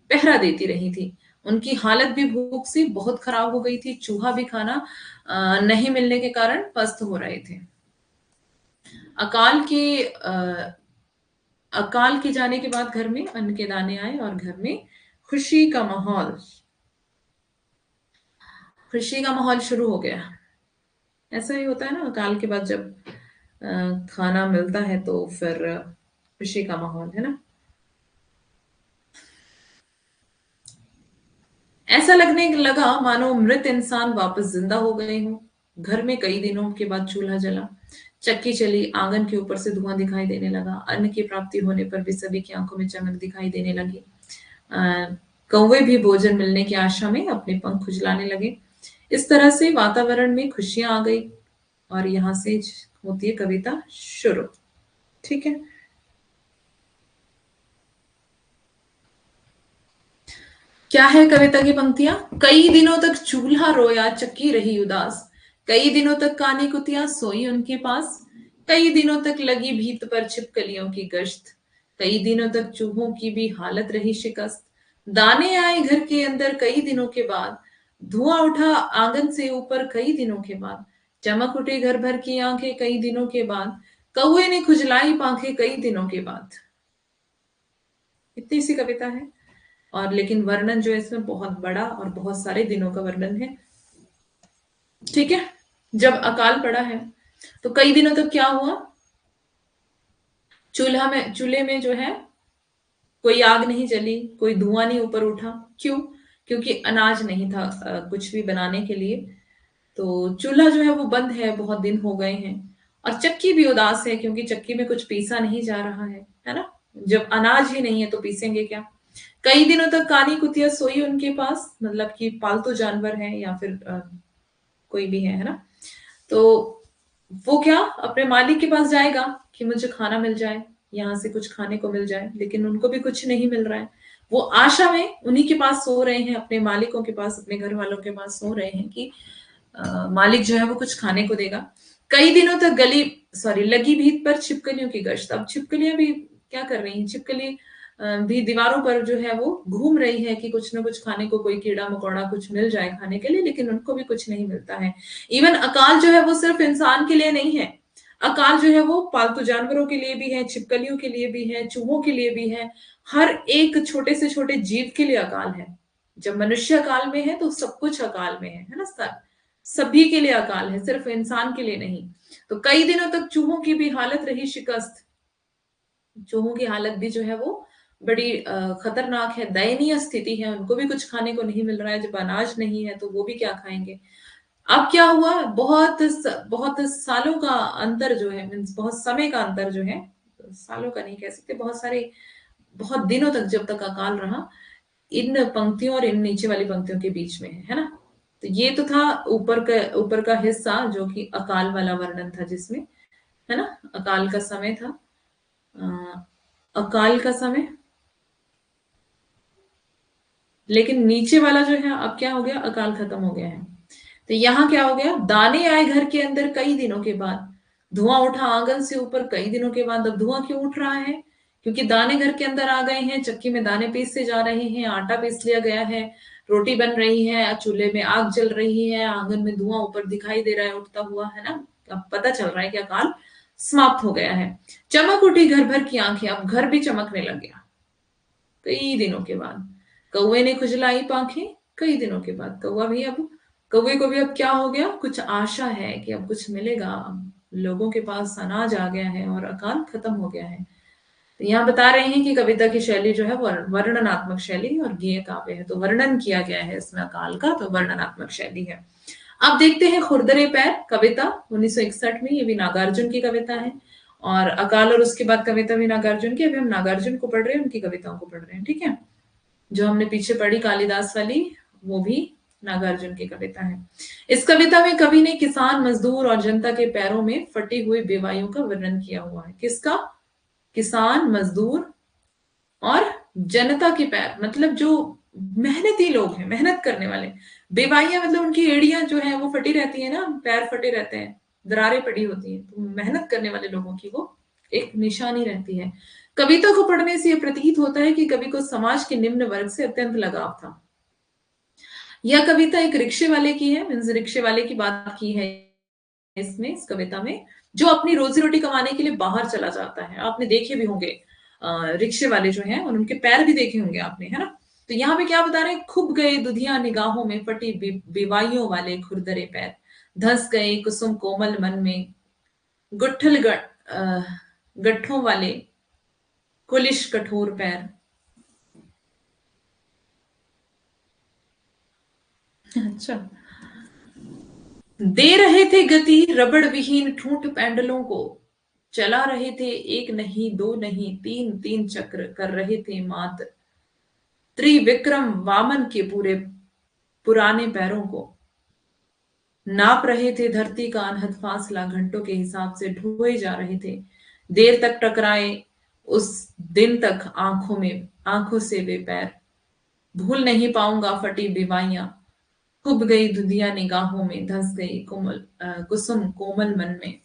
पहरा देती रही थी। उनकी हालत भी भूख से बहुत खराब हो गई थी। चूहा भी खाना नहीं मिलने के कारण पस्त हो रहे थे। अकाल के जाने के बाद घर में अन्न के दाने आए और घर में खुशी का माहौल शुरू हो गया। ऐसा ही होता है ना, अकाल के बाद जब खाना मिलता है तो फिर खुशी का माहौल, है ना। ऐसा लगने लगा मानो मृत इंसान वापस जिंदा हो गए हो। घर में कई दिनों के बाद चूल्हा जला, चक्की चली, आंगन के ऊपर से धुआं दिखाई देने लगा। अन्न की प्राप्ति होने पर भी सभी की आंखों में चमक दिखाई देने लगी। कौवे भी भोजन मिलने की आशा में अपने पंख खुजलाने लगे। इस तरह से वातावरण में खुशियां आ गई और यहां से होती है कविता शुरू, ठीक है। क्या है कविता की पंक्तियां? कई दिनों तक चूल्हा रोया, चक्की रही उदास। कई दिनों तक कानी कुतिया सोई उनके पास। कई दिनों तक लगी भीत पर छिपकलियों की गश्त। कई दिनों तक चूहों की भी हालत रही शिकस्त। दाने आए घर के अंदर कई दिनों के बाद। धुआं उठा आंगन से ऊपर कई दिनों के बाद। चमक उठी घर भर की आंखें कई दिनों के बाद, कौए ने खुजलाई पांखें कई दिनों के बाद। इतनी सी कविता है, और लेकिन वर्णन जो है इसमें बहुत बड़ा और बहुत सारे दिनों का वर्णन है। ठीक है। जब अकाल पड़ा है तो कई दिनों तक क्या हुआ, चूल्हे में जो है कोई आग नहीं जली, कोई धुआं नहीं ऊपर उठा। क्यों? क्योंकि अनाज नहीं था कुछ भी बनाने के लिए। तो चूल्हा जो है वो बंद है, बहुत दिन हो गए हैं। और चक्की भी उदास है क्योंकि चक्की में कुछ पीसा नहीं जा रहा है ना। जब अनाज ही नहीं है तो पीसेंगे क्या। कई दिनों तक कानी कुतिया सोई उनके पास, मतलब कि पालतू जानवर है या फिर कोई भी है ना। तो वो क्या अपने मालिक के पास जाएगा कि मुझे खाना मिल जाए, यहाँ से कुछ खाने को मिल जाए, लेकिन उनको भी कुछ नहीं मिल रहा है। वो आशा में उन्हीं के पास सो रहे हैं, अपने मालिकों के पास, अपने घर वालों के पास सो रहे हैं कि मालिक जो है वो कुछ खाने को देगा। कई दिनों तक लगी भीत पर छिपकलियों की गश्त। अब छिपकलियां भी क्या कर रही हैं, छिपकली भी दीवारों पर जो है वो घूम रही है कि कुछ ना कुछ खाने को, कोई कीड़ा मकोड़ा कुछ मिल जाए खाने के लिए, लेकिन उनको भी कुछ नहीं मिलता है। इवन अकाल जो है वो सिर्फ इंसान के लिए नहीं है, अकाल जो है वो पालतू जानवरों के लिए भी है, छिपकलियों के लिए भी है, चूहों के लिए भी है। हर एक छोटे से छोटे जीव के लिए अकाल है। जब मनुष्य अकाल में है तो सब कुछ अकाल में है ना सर। सभी के लिए अकाल है, सिर्फ इंसान के लिए नहीं। तो कई दिनों तक चूहों की भी हालत रही शिकस्त। चूहों की हालत भी जो है वो बड़ी खतरनाक है, दयनीय स्थिति है। उनको भी कुछ खाने को नहीं मिल रहा है। जब अनाज नहीं है तो वो भी क्या खाएंगे। अब क्या हुआ, बहुत सालों का अंतर जो है, मीन्स बहुत समय का अंतर जो है, सालों का नहीं कह सकते, बहुत सारे, बहुत दिनों तक जब तक अकाल रहा, इन पंक्तियों और इन नीचे वाली पंक्तियों के बीच में है ना। तो ये तो था ऊपर का हिस्सा जो कि अकाल वाला वर्णन था, जिसमें है ना अकाल का समय था। अकाल का समय, लेकिन नीचे वाला जो है अब क्या हो गया, अकाल खत्म हो गया है। तो यहाँ क्या हो गया, दाने आए घर के अंदर कई दिनों के बाद, धुआं उठा आंगन से ऊपर कई दिनों के बाद। अब धुआं क्यों उठ रहा है, क्योंकि दाने घर के अंदर आ गए हैं, चक्की में दाने पीसे जा रहे हैं, आटा पीस लिया गया है, रोटी बन रही है, चूल्हे में आग जल रही है, आंगन में धुआं ऊपर दिखाई दे रहा है उठता हुआ, है ना। अब पता चल रहा है कि अकाल समाप्त हो गया है। चमक उठी घर भर की आंखें, अब घर भी चमकने लग गया कई दिनों के बाद। कौवे ने खुजलाई पांखें कई दिनों के बाद। कौवे को भी अब क्या हो गया, कुछ आशा है कि अब कुछ मिलेगा, अब लोगों के पास अनाज आ गया है और अकाल खत्म हो गया है। तो यहाँ बता रहे हैं कि कविता की शैली जो है वो वर्णनात्मक शैली और गेय काव्य है। तो वर्णन किया गया है इसमें अकाल का, तो वर्णनात्मक शैली है। अब देखते हैं खुरदरे पैर, कविता 1961 में, ये भी नागार्जुन की कविता है। और अकाल और उसके बाद कविता भी नागार्जुन की। अभी हम नागार्जुन को पढ़ रहे हैं, उनकी कविताओं को पढ़ रहे हैं, ठीक है। जो हमने पीछे पढ़ी कालिदास वाली, वो भी नागार्जुन की कविता है। इस कविता में कवि ने किसान, मजदूर और जनता के पैरों में फटी हुई बेवाइयों का वर्णन किया हुआ है। किसका? किसान, मजदूर और जनता के पैर, मतलब जो मेहनती लोग हैं, मेहनत करने वाले। बेवाइयां मतलब उनकी एड़ियां जो है वो फटी रहती है ना, पैर फटे रहते हैं, दरारें पड़ी होती हैं, तो मेहनत करने वाले लोगों की वो एक निशानी रहती है। कविता को पढ़ने से यह प्रतीत होता है कि कवि को समाज के निम्न वर्ग से अत्यंत लगाव था। यह कविता एक रिक्शे वाले की है, मीन्स रिक्शे वाले की बात की है इसमें, इस कविता में, जो अपनी रोजी रोटी कमाने के लिए बाहर चला जाता है। आपने देखे भी होंगे रिक्शे वाले जो हैं, और उनके पैर भी देखे होंगे आपने, है ना। तो यहाँ पे क्या बता रहे हैं, खुब गए दुधिया निगाहों में फटी बेवाइयों वाले खुरदरे पैर, धंस गए कुसुम कोमल मन में, गुट्ठल गट्ठों वाले कुलिश कठोर पैर। अच्छा। दे रहे थे गति रबड़ विहीन ठूंठ पैंडलों को, चला रहे थे एक नहीं दो नहीं तीन तीन चक्र, कर रहे थे मात त्रिविक्रम वामन के पूरे पुराने पैरों को, नाप रहे थे धरती का अनहद फासला, घंटों के हिसाब से ढोए जा रहे थे, देर तक टकराए उस दिन तक आंखों से वे पैर, भूल नहीं पाऊंगा फटी बेवाइयां, खुब गई धुंधिया निगाहों में, धंस गई कुसुम कोमल मन में।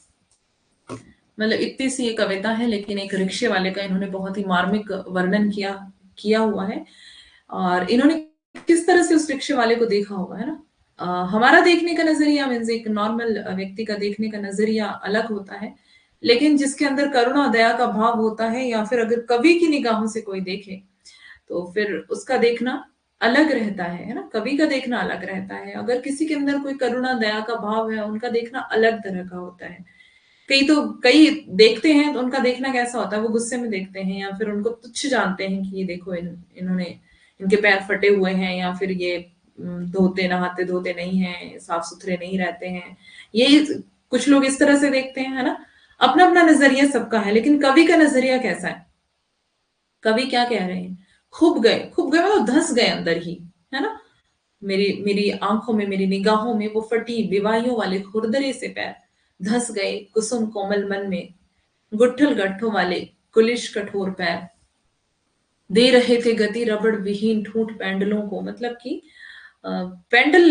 मतलब इतनी सी ये कविता है, लेकिन एक रिक्शे वाले का इन्होंने बहुत ही मार्मिक वर्णन किया हुआ है। और इन्होंने किस तरह से उस रिक्शे वाले को देखा होगा, है ना। हमारा देखने का नजरिया मीन्स एक नॉर्मल व्यक्ति का देखने का नजरिया अलग होता है, लेकिन जिसके अंदर करुणा दया का भाव होता है, या फिर अगर कवि की निगाहों से कोई देखे तो फिर उसका देखना अलग रहता है ना। कवि का देखना अलग रहता है। अगर किसी के अंदर कोई करुणा दया का भाव है, उनका देखना अलग तरह का होता है। कई देखते हैं तो उनका देखना कैसा होता है, वो गुस्से में देखते हैं, या फिर उनको तुच्छ जानते हैं कि ये देखो इन्होंने इनके पैर फटे हुए हैं, या फिर ये धोते नहाते धोते नहीं है, साफ सुथरे नहीं रहते हैं। ये कुछ लोग इस तरह से देखते हैं, है ना। अपना अपना नजरिया सबका है, लेकिन कवि का नजरिया कैसा है? कवि क्या कह रहे हैं? खूब गए मतलब धंस गए अंदर ही, है ना। मेरी मेरी आंखों में, मेरी निगाहों में वो फटी विवाहियों वाले खुरदरे से पैर धंस गए, कुसुम कोमल मन में गुट्ठल गट्ठों वाले कुलिश कठोर पैर दे रहे थे गति रबड़ विहीन ठूंठ पेंडलों को। मतलब कि पेंडल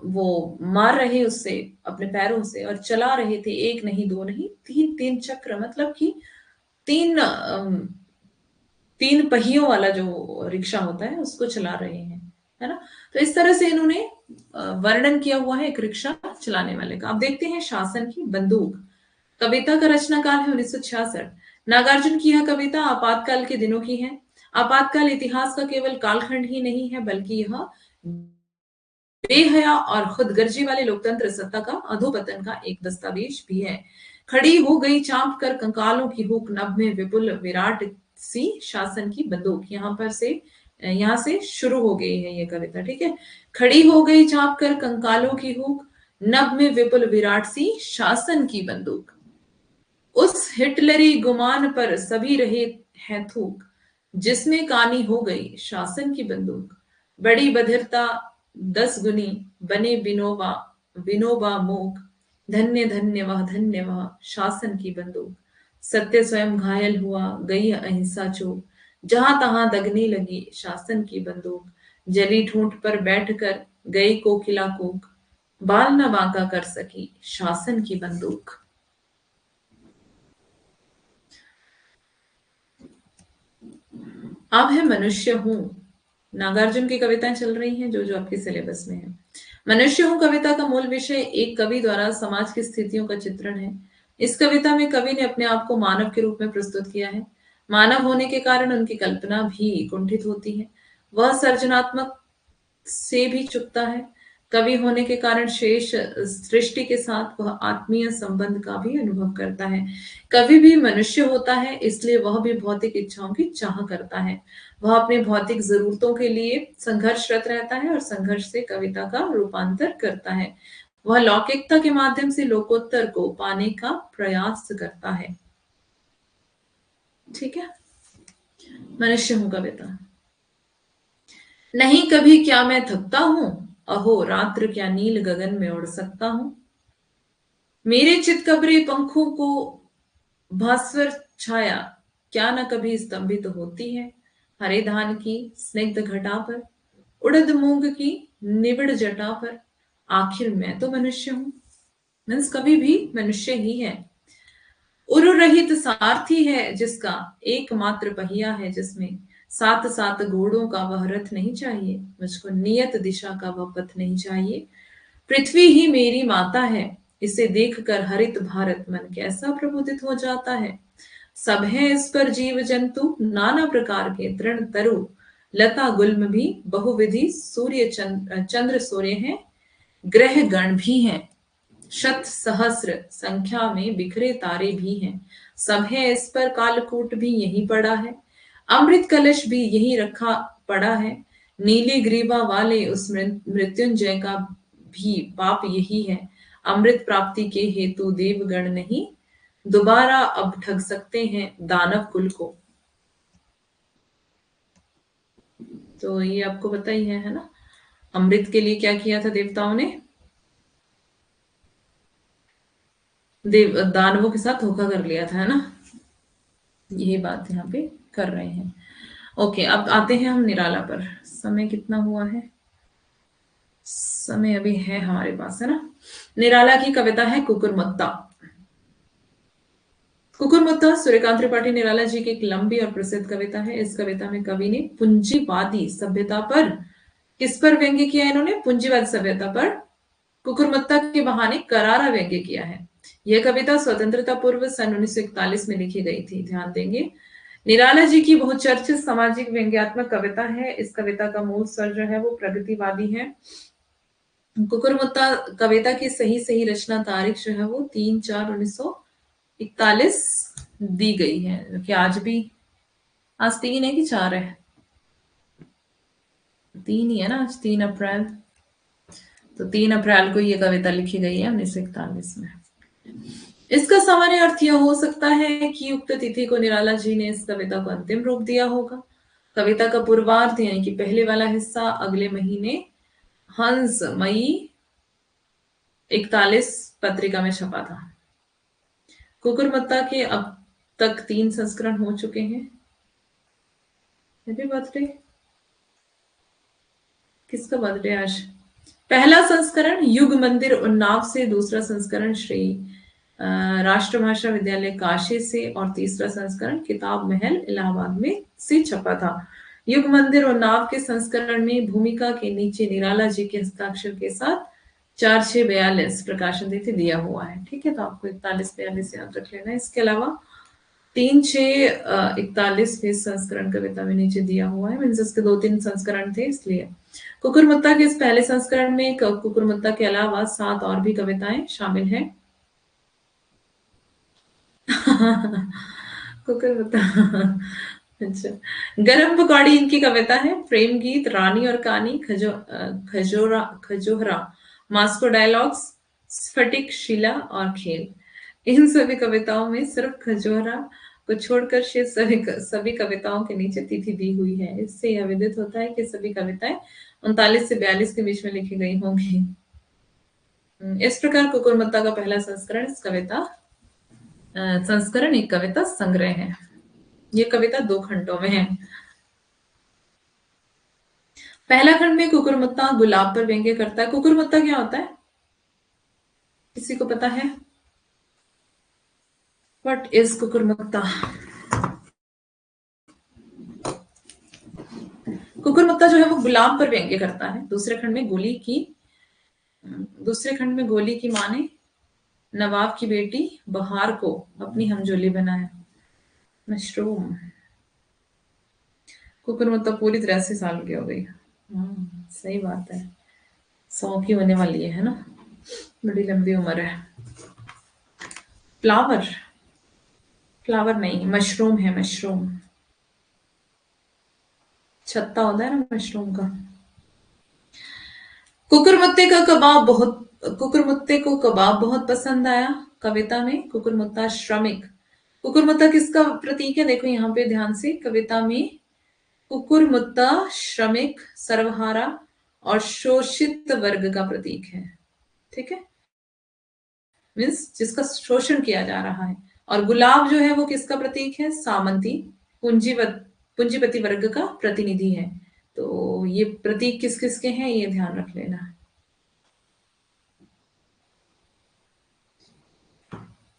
वो मार रहे उससे अपने पैरों से, और चला रहे थे एक नहीं दो नहीं तीन तीन चक्र। मतलब कि तीन तीन पहियों वाला जो रिक्शा होता है उसको चला रहे हैं, है ना। तो इस तरह से इन्होंने वर्णन किया हुआ है एक रिक्शा चलाने वाले का। अब देखते हैं शासन की बंदूक। कविता का रचना काल है 1966। नागार्जुन की यह कविता आपातकाल के दिनों की है। आपातकाल इतिहास का केवल कालखंड ही नहीं है, बल्कि यह बेहया और खुदगर्जी वाले लोकतंत्र सत्ता का अधोपतन का एक दस्तावेज भी है। खड़ी हो गई चांप कर कंकालों की हुक, नभ में विपुल विराट सी शासन की बंदूक। यहाँ से शुरू हो गई है ये कविता, ठीक है। खड़ी हो गई चांप कर कंकालों की हुक, नभ में विपुल विराट सी शासन की बंदूक। उस हिटलरी गुमान पर सभी रहे हैं थूक, जिसमें कानी हो गई शासन की बंदूक। बड़ी बधिरता 10 गुनी बने विनोबा विनोबा मूक, धन्य वह शासन की बंदूक। सत्य स्वयं घायल हुआ गई अहिंसा चूक, जहां तहां दगने लगी शासन की बंदूक। जली ठूंठ पर बैठकर गई कोकिला कूक, बाल न बांका कर सकी शासन की बंदूक। अब है मनुष्य हूं। नागार्जुन की कविताएं चल रही हैं जो जो आपके सिलेबस में है। मनुष्य हूं कविता का मूल विषय एक कवि द्वारा समाज की स्थितियों का चित्रण है। इस कविता में कवि ने अपने आप को मानव के रूप में प्रस्तुत किया है। मानव होने के कारण उनकी कल्पना भी कुंठित होती है। वह सर्जनात्मक से भी चुकता है। कवि होने के कारण शेष सृष्टि के साथ वह आत्मीय संबंध का भी अनुभव करता है। कवि भी मनुष्य होता है, इसलिए वह भी भौतिक इच्छाओं की चाह करता है। वह अपनी भौतिक जरूरतों के लिए संघर्षरत रहता है और संघर्ष से कविता का रूपांतर करता है। वह लौकिकता के माध्यम से लोकोत्तर को पाने का प्रयास करता है। ठीक है। मनुष्य हूं कविता। नहीं कभी क्या मैं थकता हूं, अहो रात्र क्या नील गगन में उड़ सकता हूं। मेरे चितकबरे पंखों को भास्वर छाया क्या न कभी स्तंभित होती है। हरे धान की स्निग्ध घटा पर, उड़द मूंग की निबिड़ जटा पर, आखिर मैं तो मनुष्य हूं। मीन्स कभी भी मनुष्य ही है। उरु रहित सारथी है जिसका एकमात्र पहिया है, जिसमें सात सात घोड़ों का वह रथ नहीं चाहिए। मुझको नियत दिशा का वह पथ नहीं चाहिए। पृथ्वी ही मेरी माता है, इसे देखकर हरित भारत मन कैसा प्रबुद्धित हो जाता है। सब है इस पर जीव जंतु नाना प्रकार के, तृण तरु लता गुल्म भी बहुविधि, सूर्य चंद्र सूर्य हैं, ग्रह गण भी हैं, शत सहस्र संख्या में बिखरे तारे भी हैं। सब है इस पर कालकूट भी यही पड़ा है, अमृत कलश भी यही रखा पड़ा है। नीली ग्रीवा वाले उस मृत्युंजय का भी पाप यही है। अमृत प्राप्ति के हेतु देवगण नहीं दोबारा अब ठग सकते हैं दानव कुल को। तो ये आपको पता ही है ना। अमृत के लिए क्या किया था देवताओं ने? देव दानवों के साथ धोखा कर लिया था, है ना। यही बात यहाँ पे कर रहे हैं। ओके, अब आते हैं हम निराला पर। समय कितना हुआ है? समय अभी है हमारे पास, है ना। निराला की कविता है कुकुरमुत्ता। कुकुरमुत्ता सूर्यकांत त्रिपाठी निराला जी की एक लंबी और प्रसिद्ध कविता है। इस कविता में कवि ने पूंजीवादी सभ्यता पर किस पर व्यंग्य किया इन्होंने? पूंजीवाद सभ्यता पर कुकुरमुत्ता के बहाने करारा व्यंग्य किया है। यह कविता स्वतंत्रता पूर्व सन 1941 में लिखी गई थी, ध्यान देंगे। निराला जी की बहुचर्चित सामाजिक व्यंग्यात्मक कविता है। इस कविता का मूल स्वर जो है वो प्रगतिवादी है। कुकुरमुत्ता कविता की सही सही रचना तारीख जो है वो 3/4/1941 दी गई है, कि आज भी, आज 3 है कि 4 है? 3 ही है ना, आज 3 अप्रैल। तो 3 अप्रैल को ये कविता लिखी गई है 1941 में। इसका सामान्य अर्थ यह हो सकता है कि उक्त तिथि को निराला जी ने इस कविता को अंतिम रूप दिया होगा। कविता का पूर्वार्ध यानी कि पहले वाला हिस्सा अगले महीने हंस मई 41 पत्रिका में छपा था। कुकुरमुत्ता के अब तक 3 संस्करण हो चुके हैं। Happy birthday. किसका बर्थडे आज? पहला संस्करण युग मंदिर उन्नाव से, दूसरा संस्करण श्री राष्ट्रभाषा विद्यालय काशी से, और तीसरा संस्करण किताब महल इलाहाबाद में से छपा था। युग मंदिर उन्नाव के संस्करण में भूमिका के नीचे निराला जी के हस्ताक्षर के साथ 4/6/42 प्रकाशन तिथि दिया हुआ है। ठीक है, तो आपको 41/42 याद रख लेना है। इसके अलावा 3/6/41 भी संस्करण कविता में नीचे दिया हुआ है। मीन्स इसके 2-3 संस्करण थे, इसलिए कुकुरमुत्ता के इस पहले संस्करण में कुकुरमुत्ता के अलावा 7 और भी कविताएं शामिल हैं। कुकुरमुत्ता। अच्छा, गरम पकौड़ी इनकी कविता है। प्रेम गीत, रानी और कहानी, खजोहरा, मास्को डायलॉग्स, स्फटिक, शिला और खेल। इन सभी कविताओं में सिर्फ खजोहरा को छोड़कर शेष सभी कविताओं के नीचे तिथि दी हुई है। इससे यह विदित होता है कि सभी कविताएं 39 से 42 के बीच में लिखी गई होंगी। इस प्रकार कुकुरमुत्ता का पहला संस्करण संस्करण एक कविता संग्रह है। ये कविता 2 खंडों में है। पहला खंड में कुकुरमुत्ता गुलाब पर व्यंग्य करता है। कुकुरमुत्ता क्या होता है, किसी को पता है? What is कुकुरमुत्ता? कुकुरमुत्ता जो है वो गुलाब पर व्यंग्य करता है। दूसरे खंड में गोली की माँ ने नवाब की बेटी बहार को अपनी हमजोली बनाया। मशरूम। कुकुरमुत्ता पूरी तरह से साल की हो गई। सही बात है, 100 की होने वाली है ना, बड़ी लंबी उम्र है। फ्लावर, फ्लावर नहीं, मशरूम है, मशरूम। छत्ता होता है ना मशरूम का। कुकुरमुत्ते का कबाब बहुत कुकुरमुत्ते को कबाब बहुत पसंद आया। कविता में कुकुरमुत्ता श्रमिक। कुकुरमुत्ता किसका प्रतीक है? देखो यहाँ पे ध्यान से, कविता में कुकुरमुत्ता श्रमिक, सर्वहारा और शोषित वर्ग का प्रतीक है। ठीक है, मीन्स जिसका शोषण किया जा रहा है। और गुलाब जो है वो किसका प्रतीक है? सामंती, पूंजीपति वर्ग का प्रतिनिधि है। तो ये प्रतीक किस किस के हैं, ये ध्यान रख लेना।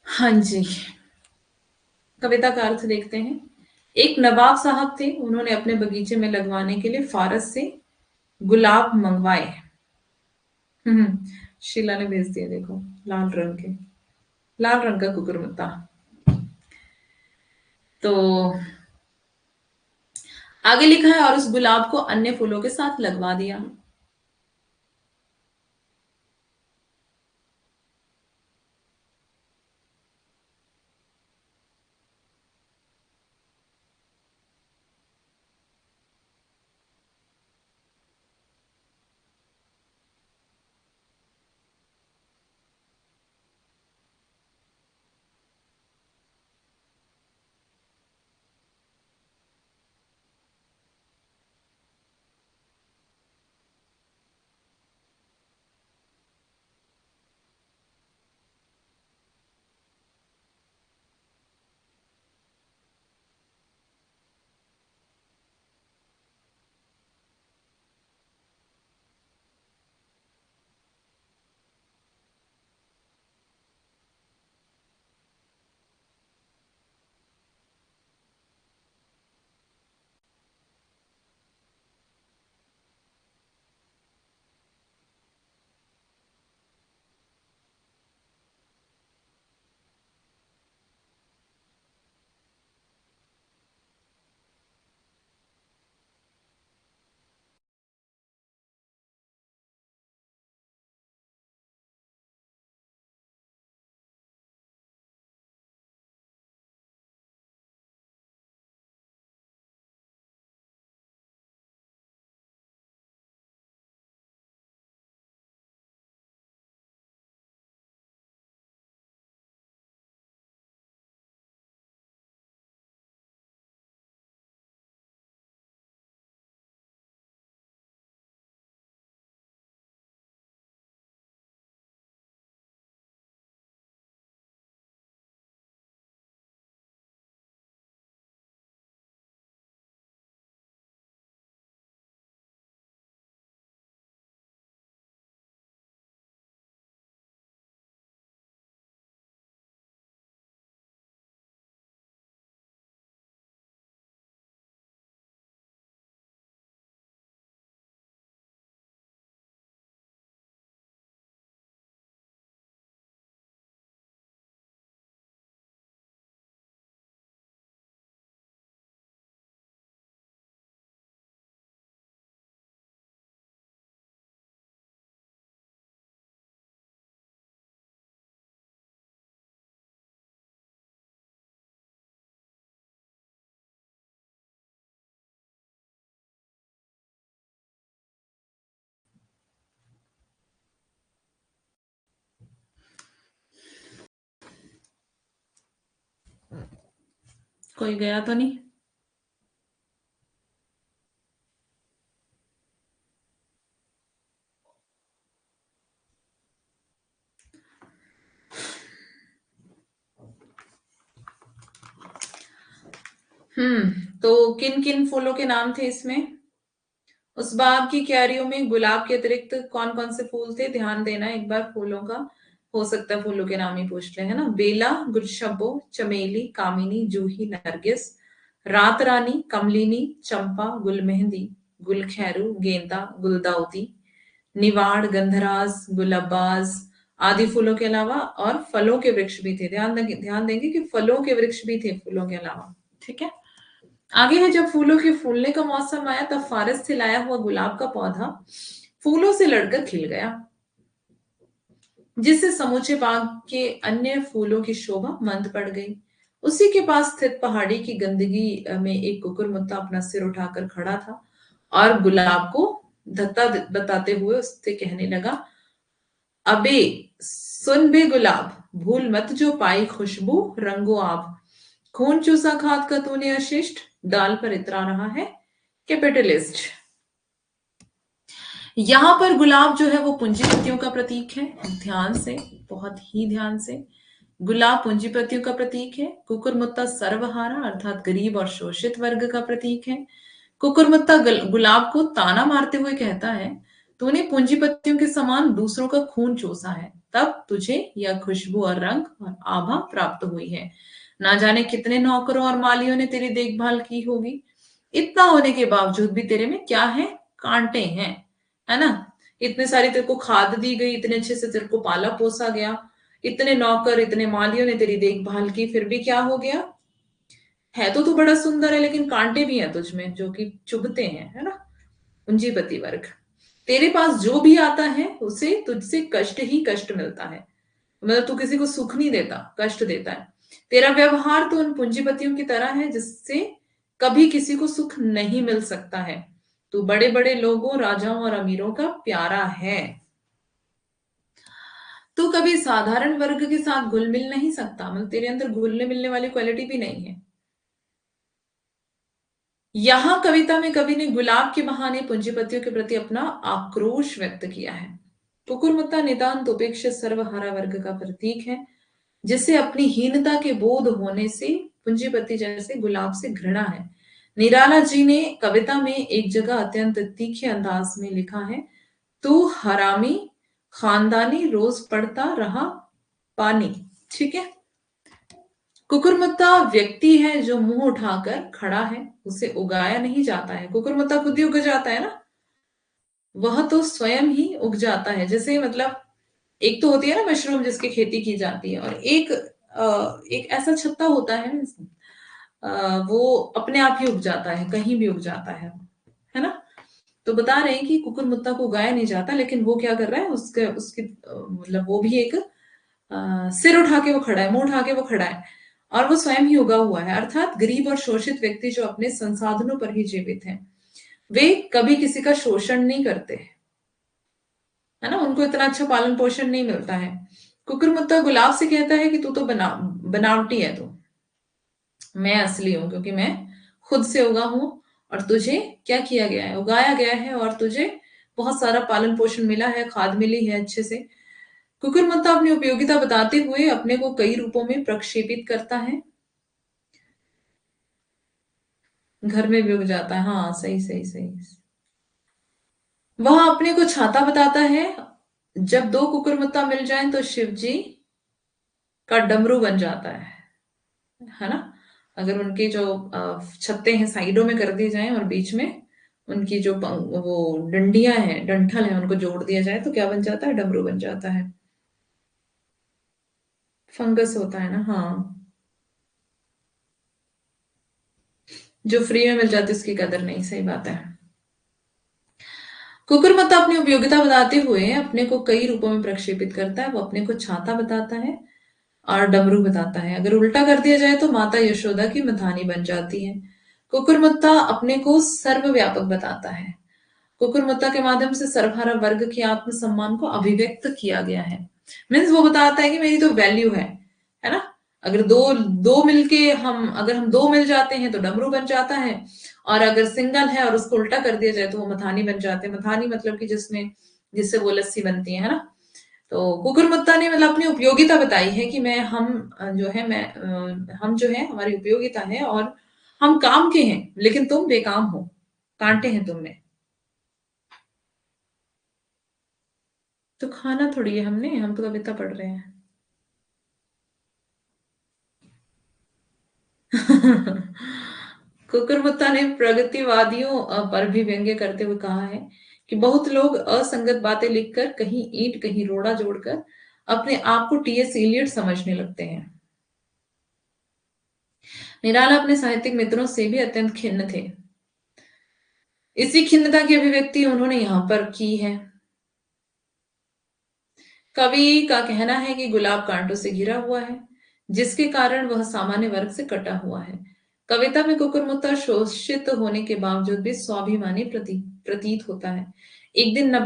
हाँ जी, कविता का अर्थ देखते हैं। एक नवाब साहब थे, उन्होंने अपने बगीचे में लगवाने के लिए फारस से गुलाब मंगवाए। शीला ने भेज दिया, देखो, लाल रंग के, लाल रंग का कुकुरमुत्ता। तो आगे लिखा है, और उस गुलाब को अन्य फूलों के साथ लगवा दिया। कोई गया तो नहीं? तो किन किन फूलों के नाम थे इसमें? उस बाग की क्यारियों में गुलाब के अतिरिक्त कौन कौन से फूल थे? ध्यान देना एक बार फूलों का। हो सकता है फूलों के नाम ही पूछ ले, है ना। बेला, गुलशब्बो, चमेली, कामिनी, जूही, नरगिस, रात रानी, कमलिनी, चंपा, गुलमेहंदी, गुलखैरू, गेंदा, गुलदाउदी, निवाड़, गंधराज, गुलाबाज आदि फूलों के अलावा और फलों के वृक्ष भी थे। ध्यान देंगे कि फलों के वृक्ष भी थे फूलों के अलावा। ठीक है। आगे है, जब फूलों के फूलने का मौसम आया तब फारस से लाया हुआ गुलाब का पौधा फूलों से लड़कर खिल गया, जिससे समूचे बाग के अन्य फूलों की शोभा मंद पड़ गई। उसी के पास स्थित पहाड़ी की गंदगी में एक कुकुरमुत्ता अपना सिर उठाकर खड़ा था और गुलाब को धत्ता बताते हुए उससे कहने लगा, अबे सुन बे गुलाब, भूल मत जो पाई खुशबू रंगो आप, खून चूसा खाद का तूने अशिष्ट, डाल पर इतरा रहा है कैपिटलिस्ट। यहां पर गुलाब जो है वो पूंजीपतियों का प्रतीक है। ध्यान से, बहुत ही ध्यान से, गुलाब पूंजीपतियों का प्रतीक है। कुकुरमुत्ता सर्वहारा अर्थात गरीब और शोषित वर्ग का प्रतीक है। कुकुरमुत्ता गुलाब को ताना मारते हुए कहता है, तूने पूंजीपतियों के समान दूसरों का खून चूसा है, तब तुझे यह खुशबू और रंग और आभा प्राप्त हुई है। ना जाने कितने नौकरों और मालियों ने तेरी देखभाल की होगी, इतना होने के बावजूद भी तेरे में क्या है? कांटे हैं, है ना। इतने सारी तेरे को खाद दी गई, इतने अच्छे से तेरे को पाला पोसा गया, इतने नौकर इतने मालियों ने तेरी देखभाल की, फिर भी क्या हो गया? है तो तू बड़ा सुंदर है, लेकिन कांटे भी हैं तुझमें जो कि चुभते हैं, है ना। पूंजीपति वर्ग, तेरे पास जो भी आता है उसे तुझसे कष्ट ही कष्ट मिलता है। मतलब तू किसी को सुख नहीं देता, कष्ट देता है। तेरा व्यवहार तो उन पूंजीपतियों की तरह है जिससे कभी किसी को सुख नहीं मिल सकता है। तू बड़े बड़े लोगों, राजाओं और अमीरों का प्यारा है। तू कभी साधारण वर्ग के साथ घुल मिल नहीं सकता, मतलब तेरे अंदर घुलने मिलने वाली क्वालिटी भी नहीं है। यहां कविता में कवि ने गुलाब के बहाने पूंजीपतियों के प्रति अपना आक्रोश व्यक्त किया है। कुकुरमुत्ता नितांत उपेक्षित सर्वहारा वर्ग का प्रतीक है, जिसे अपनी हीनता के बोध होने से पूंजीपति जैसे गुलाब से घृणा है। निराला जी ने कविता में एक जगह अत्यंत तीखे अंदाज में लिखा है, तू हरामी खानदानी रोज पड़ता रहा पानी। ठीक है। कुकुरमुत्ता व्यक्ति है जो मुंह उठाकर खड़ा है, उसे उगाया नहीं जाता है। कुकुरमुत्ता खुद ही उग जाता है ना, वह तो स्वयं ही उग जाता है। जैसे मतलब एक तो होती है ना मशरूम जिसकी खेती की जाती है, और एक ऐसा छत्ता होता है, वो अपने आप ही उग जाता है, कहीं भी उग जाता है ना। तो बता रहे हैं कि कुकुरमुत्ता को उगाया नहीं जाता, लेकिन वो क्या कर रहा है, उसके उसकी मतलब वो भी एक सिर उठा के वो खड़ा है, मुंह उठा के वो खड़ा है, और वो स्वयं ही उगा हुआ है। अर्थात गरीब और शोषित व्यक्ति जो अपने संसाधनों पर ही जीवित हैं, वे कभी किसी का शोषण नहीं करते, है ना। उनको इतना अच्छा पालन पोषण नहीं मिलता है। कुकुरमुत्ता गुलाब से कहता है कि तू तो बनावटी है, तू, मैं असली हूं क्योंकि मैं खुद से उगा हूं, और तुझे क्या किया गया है? उगाया गया है, और तुझे बहुत सारा पालन पोषण मिला है, खाद मिली है अच्छे से। कुकुरमुत्ता अपनी उपयोगिता बताते हुए अपने को कई रूपों में प्रक्षेपित करता है। घर में भी उग जाता है, हाँ, सही सही सही। वह अपने को छाता बताता है। जब दो कुकुरमुत्ता मिल जाएं तो शिव जी का डमरू बन जाता है ना। अगर उनके जो छत्ते हैं साइडों में कर दिए जाएं और बीच में उनकी जो वो डंडियां हैं, डंठल है, उनको जोड़ दिया जाए तो क्या बन जाता है? डमरू बन जाता है। फंगस होता है ना, हाँ। जो फ्री में मिल जाती है उसकी कदर नहीं, सही बात है। कुकुरमुत्ता अपनी उपयोगिता बताते हुए अपने को कई रूपों में प्रक्षेपित करता है। वो अपने को छाता बताता है और डमरू बताता है। अगर उल्टा कर दिया जाए तो माता यशोदा की मधानी बन जाती है। कुकुरमुत्ता अपने को सर्वव्यापक बताता है। कुकुरमुत्ता के माध्यम से सर्वहारा वर्ग के आत्मसम्मान को अभिव्यक्त किया गया है। मीन्स वो बताता है कि मेरी तो वैल्यू है ना। अगर दो दो मिलके हम अगर हम दो मिल जाते हैं तो डमरू बन जाता है, और अगर सिंगल है और उसको उल्टा कर दिया जाए तो वो मथानी बन जाते हैं। मथानी मतलब कि जिसमें जिससे वो लस्सी बनती है ना। तो कुकुरमुत्ता ने मतलब अपनी उपयोगिता बताई है कि मैं हम जो है मैं हम जो है हमारी उपयोगिता है, और हम काम के हैं लेकिन तुम बेकाम हो, कांटे हैं तुम में। तो खाना थोड़ी है हमने, हम तो कविता पढ़ रहे हैं। कुकुरमुत्ता ने प्रगतिवादियों पर भी व्यंग्य करते हुए कहा है कि बहुत लोग असंगत बातें लिखकर कहीं ईंट कहीं रोड़ा जोड़कर अपने आप को टीएस इलियट समझने लगते हैं। निराला अपने साहित्यिक मित्रों से भी अत्यंत खिन्न थे। इसी खिन्नता की अभिव्यक्ति उन्होंने यहाँ पर की है। कवि का कहना है कि गुलाब कांटों से घिरा हुआ है, जिसके कारण वह सामान्य वर्ग से कटा हुआ है। कविता में कुकुरमुत्ता शोषित होने के बावजूद भी स्वाभिमानी प्रतीत होता है। एक दिन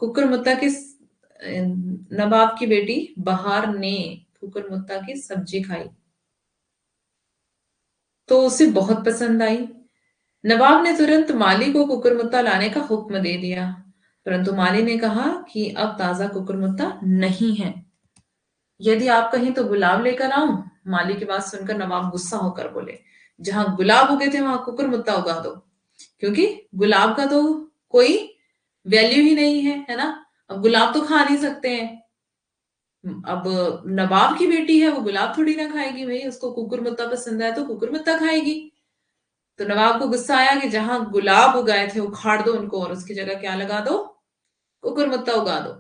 कुकुरमुत्ता की नवाब की बेटी बहार ने कुकुरमुत्ता की सब्जी खाई तो उसे बहुत पसंद आई। नवाब ने तुरंत माली को कुकुरमुत्ता लाने का हुक्म दे दिया, परंतु माली ने कहा कि अब ताजा कुकुरमुत्ता नहीं है। यदि आप कहें तो गुलाब लेकर आऊं। माली की बात सुनकर नवाब गुस्सा होकर बोले, जहां गुलाब उगे थे वहां कुकुरमुत्ता उगा दो, क्योंकि गुलाब का तो कोई वैल्यू ही नहीं है ना। अब गुलाब तो खा नहीं सकते हैं। अब नवाब की बेटी है, वो गुलाब थोड़ी ना खाएगी, भाई उसको कुकुरमुत्ता पसंद है तो कुकुरमुत्ता खाएगी। तो नवाब को गुस्सा आया कि जहां गुलाब उगाए थे उखाड़ दो उनको और उसकी जगह क्या लगा दो, कुकुरमुत्ता उगा दो।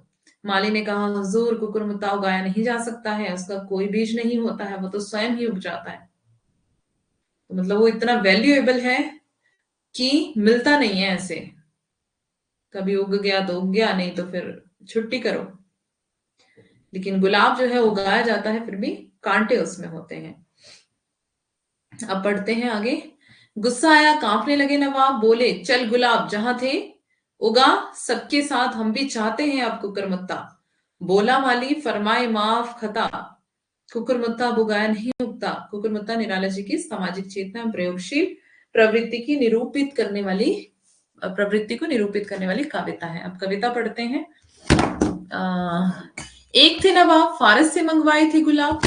माली ने कहा, हुजूर कुकुरमुत्ता उगाया नहीं जा सकता है, उसका कोई बीज नहीं होता है, वो तो स्वयं ही उग जाता है। तो मतलब वो इतना वैल्यूएबल है कि मिलता नहीं है ऐसे। कभी उग गया तो उग गया, नहीं तो फिर छुट्टी करो। लेकिन गुलाब जो है उगाया जाता है, फिर भी कांटे उसमें होते हैं। अब पढ़ते हैं आगे। गुस्सा आया, कांपने लगे नवाब, बोले, चल गुलाब जहां थे उगा, सबके साथ हम भी चाहते हैं अब कुकुरमुत्ता। बोला माली, फरमाए माफ खता, कुकुरमुत्ता अब उगाया नहीं उगता। कुकुरमुत्ता निराला जी की सामाजिक चेतना एवं प्रयोगशील प्रवृत्ति की निरूपित करने वाली प्रवृत्ति को निरूपित करने वाली कविता है। अब कविता पढ़ते हैं। एक थे नवाब, फारस से मंगवाए थे गुलाब,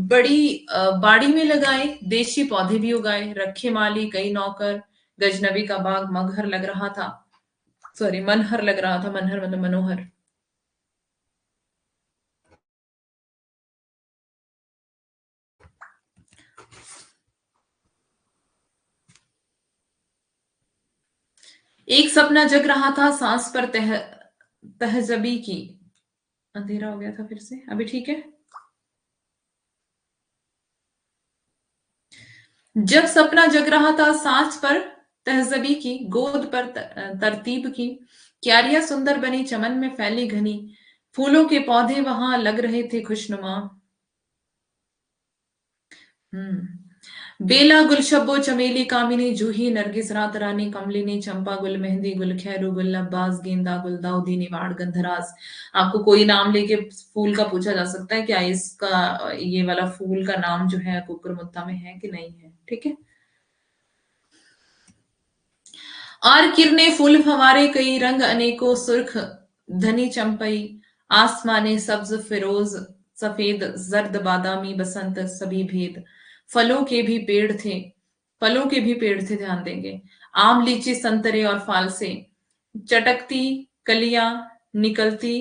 बड़ी बाड़ी में लगाए, देशी पौधे भी उगाए, रखे माली कई नौकर, गजनबी का बाग मगहर लग रहा था। सॉरी, मनहर लग रहा था, मनहर मतलब मनोहर। एक सपना जग रहा था, सांस पर तहजबी की। अंधेरा हो गया था फिर से, अभी ठीक है। जब सपना जग रहा था, सांस पर तहजबी की, गोद पर तरतीब की, क्यारियां सुंदर बनी, चमन में फैली घनी, फूलों के पौधे वहां लग रहे थे खुशनुमा। बेला गुलशब्बो चमेली कामिनी, जूही नरगिस रात रानी, कमलिनी चंपा गुल मेहंदी गुल खैरू गुल अब्बास, गेंदा गुल दाऊदी निवाड़ गंधराज। आपको कोई नाम लेके फूल का पूछा जा सकता है, क्या इसका ये वाला फूल का नाम जो है कुकुरमुत्ता में है कि नहीं है, ठीक है। और किरने फूल फवारे कई रंग अनेकों, सुर्ख धनी चंपई, आसमाने सब्ज फिरोज सफेद जर्द बादामी बसंत सभी भेद। फलों के भी पेड़ थे फलों के भी पेड़ थे, ध्यान देंगे। आम लीची संतरे और फालसे, चटकती कलियां निकलती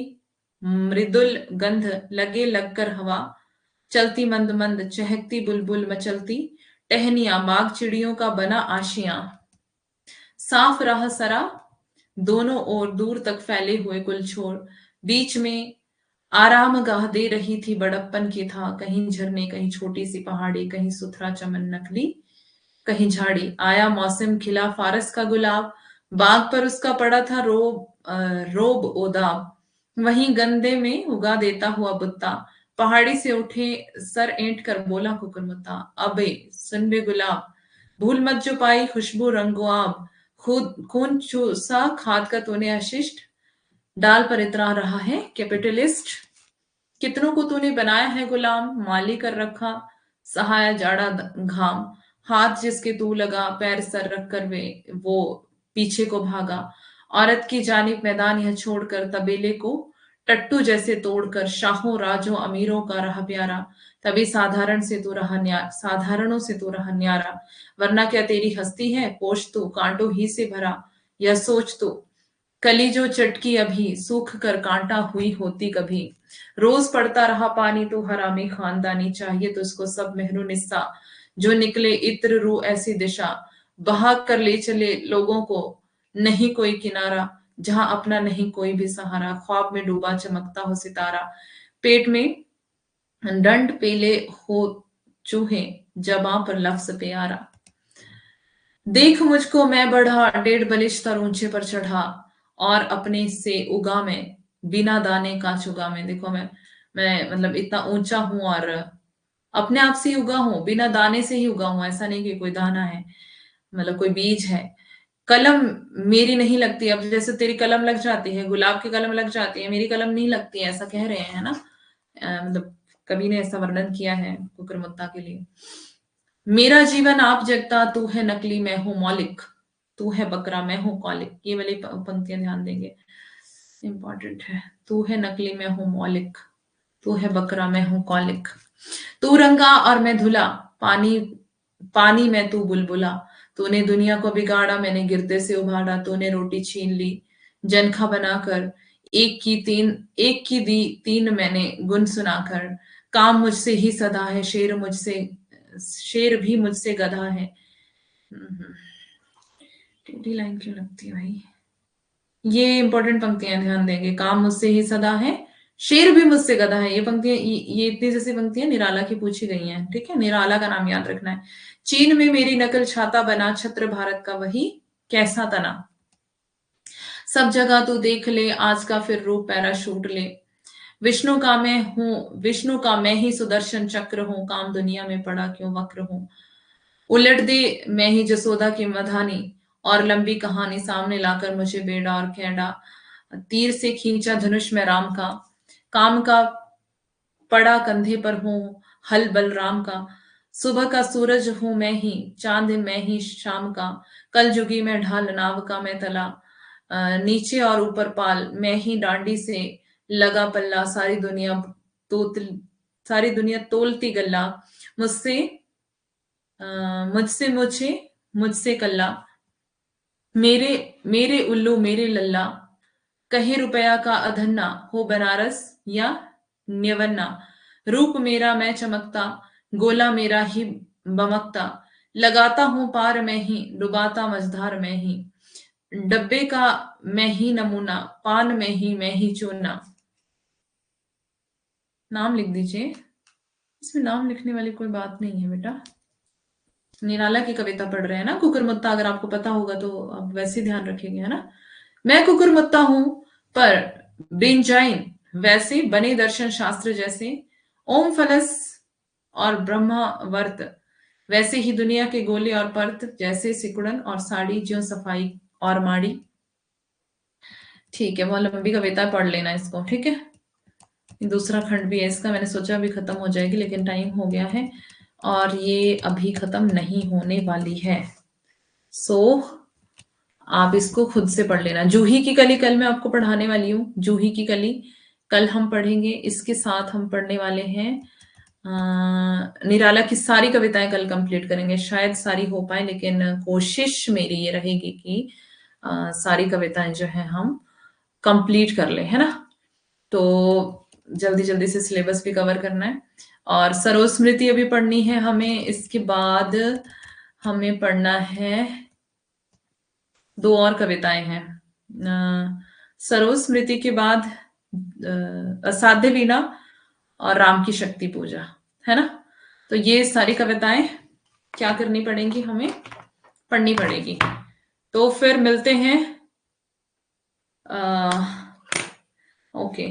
मृदुल गंध, लगे लगकर हवा, चलती मंद मंद, चहकती बुलबुल मचलती टहनियां, बाग चिड़ियों का बना आशियां, साफ राह सरा, दोनों ओर दूर तक फैले हुए गुलछोड़, बीच में आराम गाह दे रही थी, बड़प्पन की था, कहीं झरने कहीं छोटी सी पहाड़ी, कहीं सुथरा चमन नकली कहीं झाड़ी। आया मौसम, खिला फारस का गुलाब, बाग पर उसका पड़ा था रोब ओदाब, वहीं गंदे में उगा देता हुआ बुत्ता, पहाड़ी से उठे सर ऐंठ कर बोला कुकुरमुत्ता, अबे सुन बे गुलाब, भूल मत जो पाई खुशबू रंगुआब, खुद खून चूसा खाद का तूने अशिष्ट, डाल पर इतरा रहा है कैपिटलिस्ट। कितनों को तूने बनाया है गुलाम, माली कर रखा सहाया जाड़ा घाम। हाथ जिसके तू लगा, पैर सर रख कर वे वो पीछे को भागा। औरत की जानिब मैदान यह छोड़कर, तबेले को टट्टू जैसे तोड़कर, शाहों राजों अमीरों का रहा प्यारा। तभी साधारणों से तू रहा न्यारा। वरना क्या तेरी हस्ती है, पोष तू कांटों ही से भरा। यह सोच तू कली जो चटकी अभी, सूख कर कांटा हुई होती कभी। रोज पड़ता रहा पानी तो हरामी खानदानी, चाहिए तुझको सब मेहरू निस्सा। जो निकले इत्र रू ऐसी दिशा, बहा कर ले चले लोगों को, नहीं कोई किनारा। जहां अपना नहीं कोई भी सहारा, ख्वाब में डूबा चमकता हो सितारा। पेट में डंड पेले हो चूहे, जबां पर लफ्ज प्यारा। देख मुझको मैं बढ़ा, 1.5 बलिश ऊंचे पर चढ़ा। और अपने से उगा मैं, बिना दाने का चुगा मैं। देखो मैं मतलब इतना ऊंचा हूं और अपने आप से ही उगा हूं, बिना दाने से ही उगा हूं। ऐसा नहीं कि कोई दाना है, मतलब कोई बीज है। कलम मेरी नहीं लगती, अब जैसे तेरी कलम लग जाती है, गुलाब की कलम लग जाती है, मेरी कलम नहीं लगती है, ऐसा कह रहे हैं, है ना। मतलब कवि ने ऐसा वर्णन किया है कुकुरमुत्ता के लिए। मेरा जीवन आप जगता, तू है नकली मैं हूं मौलिक। तू है बकरा मैं हूं कौलिक। ये वाली पंक्तियां ध्यान देंगे, इंपॉर्टेंट है। तू है नकली मैं हूं मौलिक, तू है बकरा मैं हूं कौलिक। तू रंगा और मैं धुला, पानी पानी में तू बुलबुला। तूने दुनिया को बिगाड़ा, मैंने गिरते से उभारा। तूने रोटी छीन ली जनखा बनाकर, एक की दी तीन मैंने गुन सुनाकर। काम मुझसे ही सदा है, शेर भी मुझसे गधा है। हम्म, टेढ़ी लाइन क्यों लगती है भाई। ये इंपॉर्टेंट पंक्तियां ध्यान देंगे। काम मुझसे ही सदा है, शेर भी मुझसे गधा है। ये पंक्तियां, ये इतनी जैसी पंक्तियां निराला की पूछी गई हैं, ठीक है। निराला का नाम याद रखना है। चीन में मेरी नकल छाता बना, छत्र भारत का वही कैसा तना। सब जगह तू देख ले, आज का फिर रूप पैराशूट ले। विष्णु का मैं ही सुदर्शन चक्र हूं, काम दुनिया में पड़ा क्यों वक्र हूं। उलट दे मैं ही जसोदा की मधानी, और लंबी कहानी सामने लाकर मुझे बेड़ा और खेड़ा। तीर से खींचा धनुष में राम का, काम का पड़ा कंधे पर हूं हल बलराम का। सुबह का सूरज हूं मैं ही, चांद मैं ही शाम का। कल जुगी में ढाल नाव का मैं तला, नीचे और ऊपर पाल मैं ही डांडी से लगा पल्ला। तो सारी दुनिया तोलती गल्ला, मुझसे अ, मुझसे मुझे मुझसे कल्ला। मेरे मेरे उल्लू मेरे लल्ला, कहे रुपया का अधन्ना, हो बनारस या न्यवन्ना। रूप मेरा मैं चमकता, गोला मेरा ही बमकता। लगाता हूं पार मैं ही, डुबाता मझधार मैं ही। डब्बे का मैं ही नमूना, पान में ही मैं ही चूना। नाम लिख दीजिए। इसमें नाम लिखने वाली कोई बात नहीं है बेटा। निराला की कविता पढ़ रहे हैं ना, कुकुरमुत्ता। अगर आपको पता होगा तो आप वैसे ही ध्यान रखेंगे, है ना। मैं कुकुरमुत्ता हूं पर बेंजाइन, वैसे बने दर्शन शास्त्र जैसे। ओम फलस और ब्रह्मावर्त, वैसे ही दुनिया के गोले और पर्त। जैसे सिकुड़न और साड़ी, ज्यों सफाई और माड़ी। ठीक है, बहुत लंबी कविता, पढ़ लेना इसको, ठीक है। दूसरा खंड भी है इसका, मैंने सोचा अभी खत्म हो जाएगी लेकिन टाइम हो गया है और ये अभी खत्म नहीं होने वाली है। सो आप इसको खुद से पढ़ लेना। जूही की कली कल मैं आपको पढ़ाने वाली हूँ। जूही की कली कल हम पढ़ेंगे। इसके साथ हम पढ़ने वाले हैं निराला की सारी कविताएं कल कंप्लीट करेंगे। शायद सारी हो पाए, लेकिन कोशिश मेरी ये रहेगी कि सारी कविताएं जो है हम कंप्लीट कर लें, है ना। तो जल्दी जल्दी से सिलेबस भी कवर करना है। और सरोज स्मृति अभी पढ़नी है हमें। इसके बाद हमें पढ़ना है दो और कविताएं हैं। सरोज स्मृति के बाद असाध्य वीणा और राम की शक्ति पूजा, है ना। तो ये सारी कविताएं क्या करनी पड़ेंगी, हमें पढ़नी पड़ेगी। तो फिर मिलते हैं। ओके,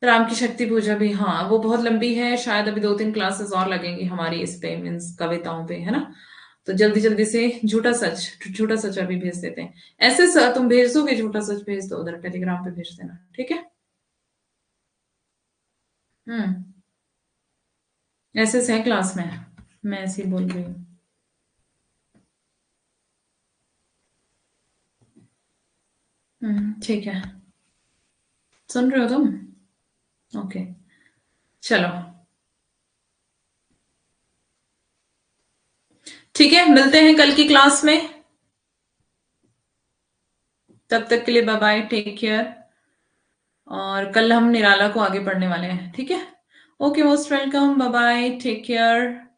राम की शक्ति पूजा भी, हाँ वो बहुत लंबी है। शायद अभी 2-3 क्लासेस और लगेंगी हमारी इस पे, मीन्स कविताओं पे, है ना। तो जल्दी जल्दी से झूठा सच अभी भेज देते हैं। ऐसे तुम भेज दोगे, झूठा सच भेज दो उधर टेलीग्राम पे भेज देना, ठीक है। ऐसे है क्लास में, मैं ऐसे ही बोल रही हूँ। ठीक है, सुन रहे हो तुम? ओके, चलो ठीक है, मिलते हैं कल की क्लास में। तब तक के लिए बाय बाय, टेक केयर। और कल हम निराला को आगे पढ़ने वाले हैं, ठीक है? Okay, most welcome, bye bye, take care.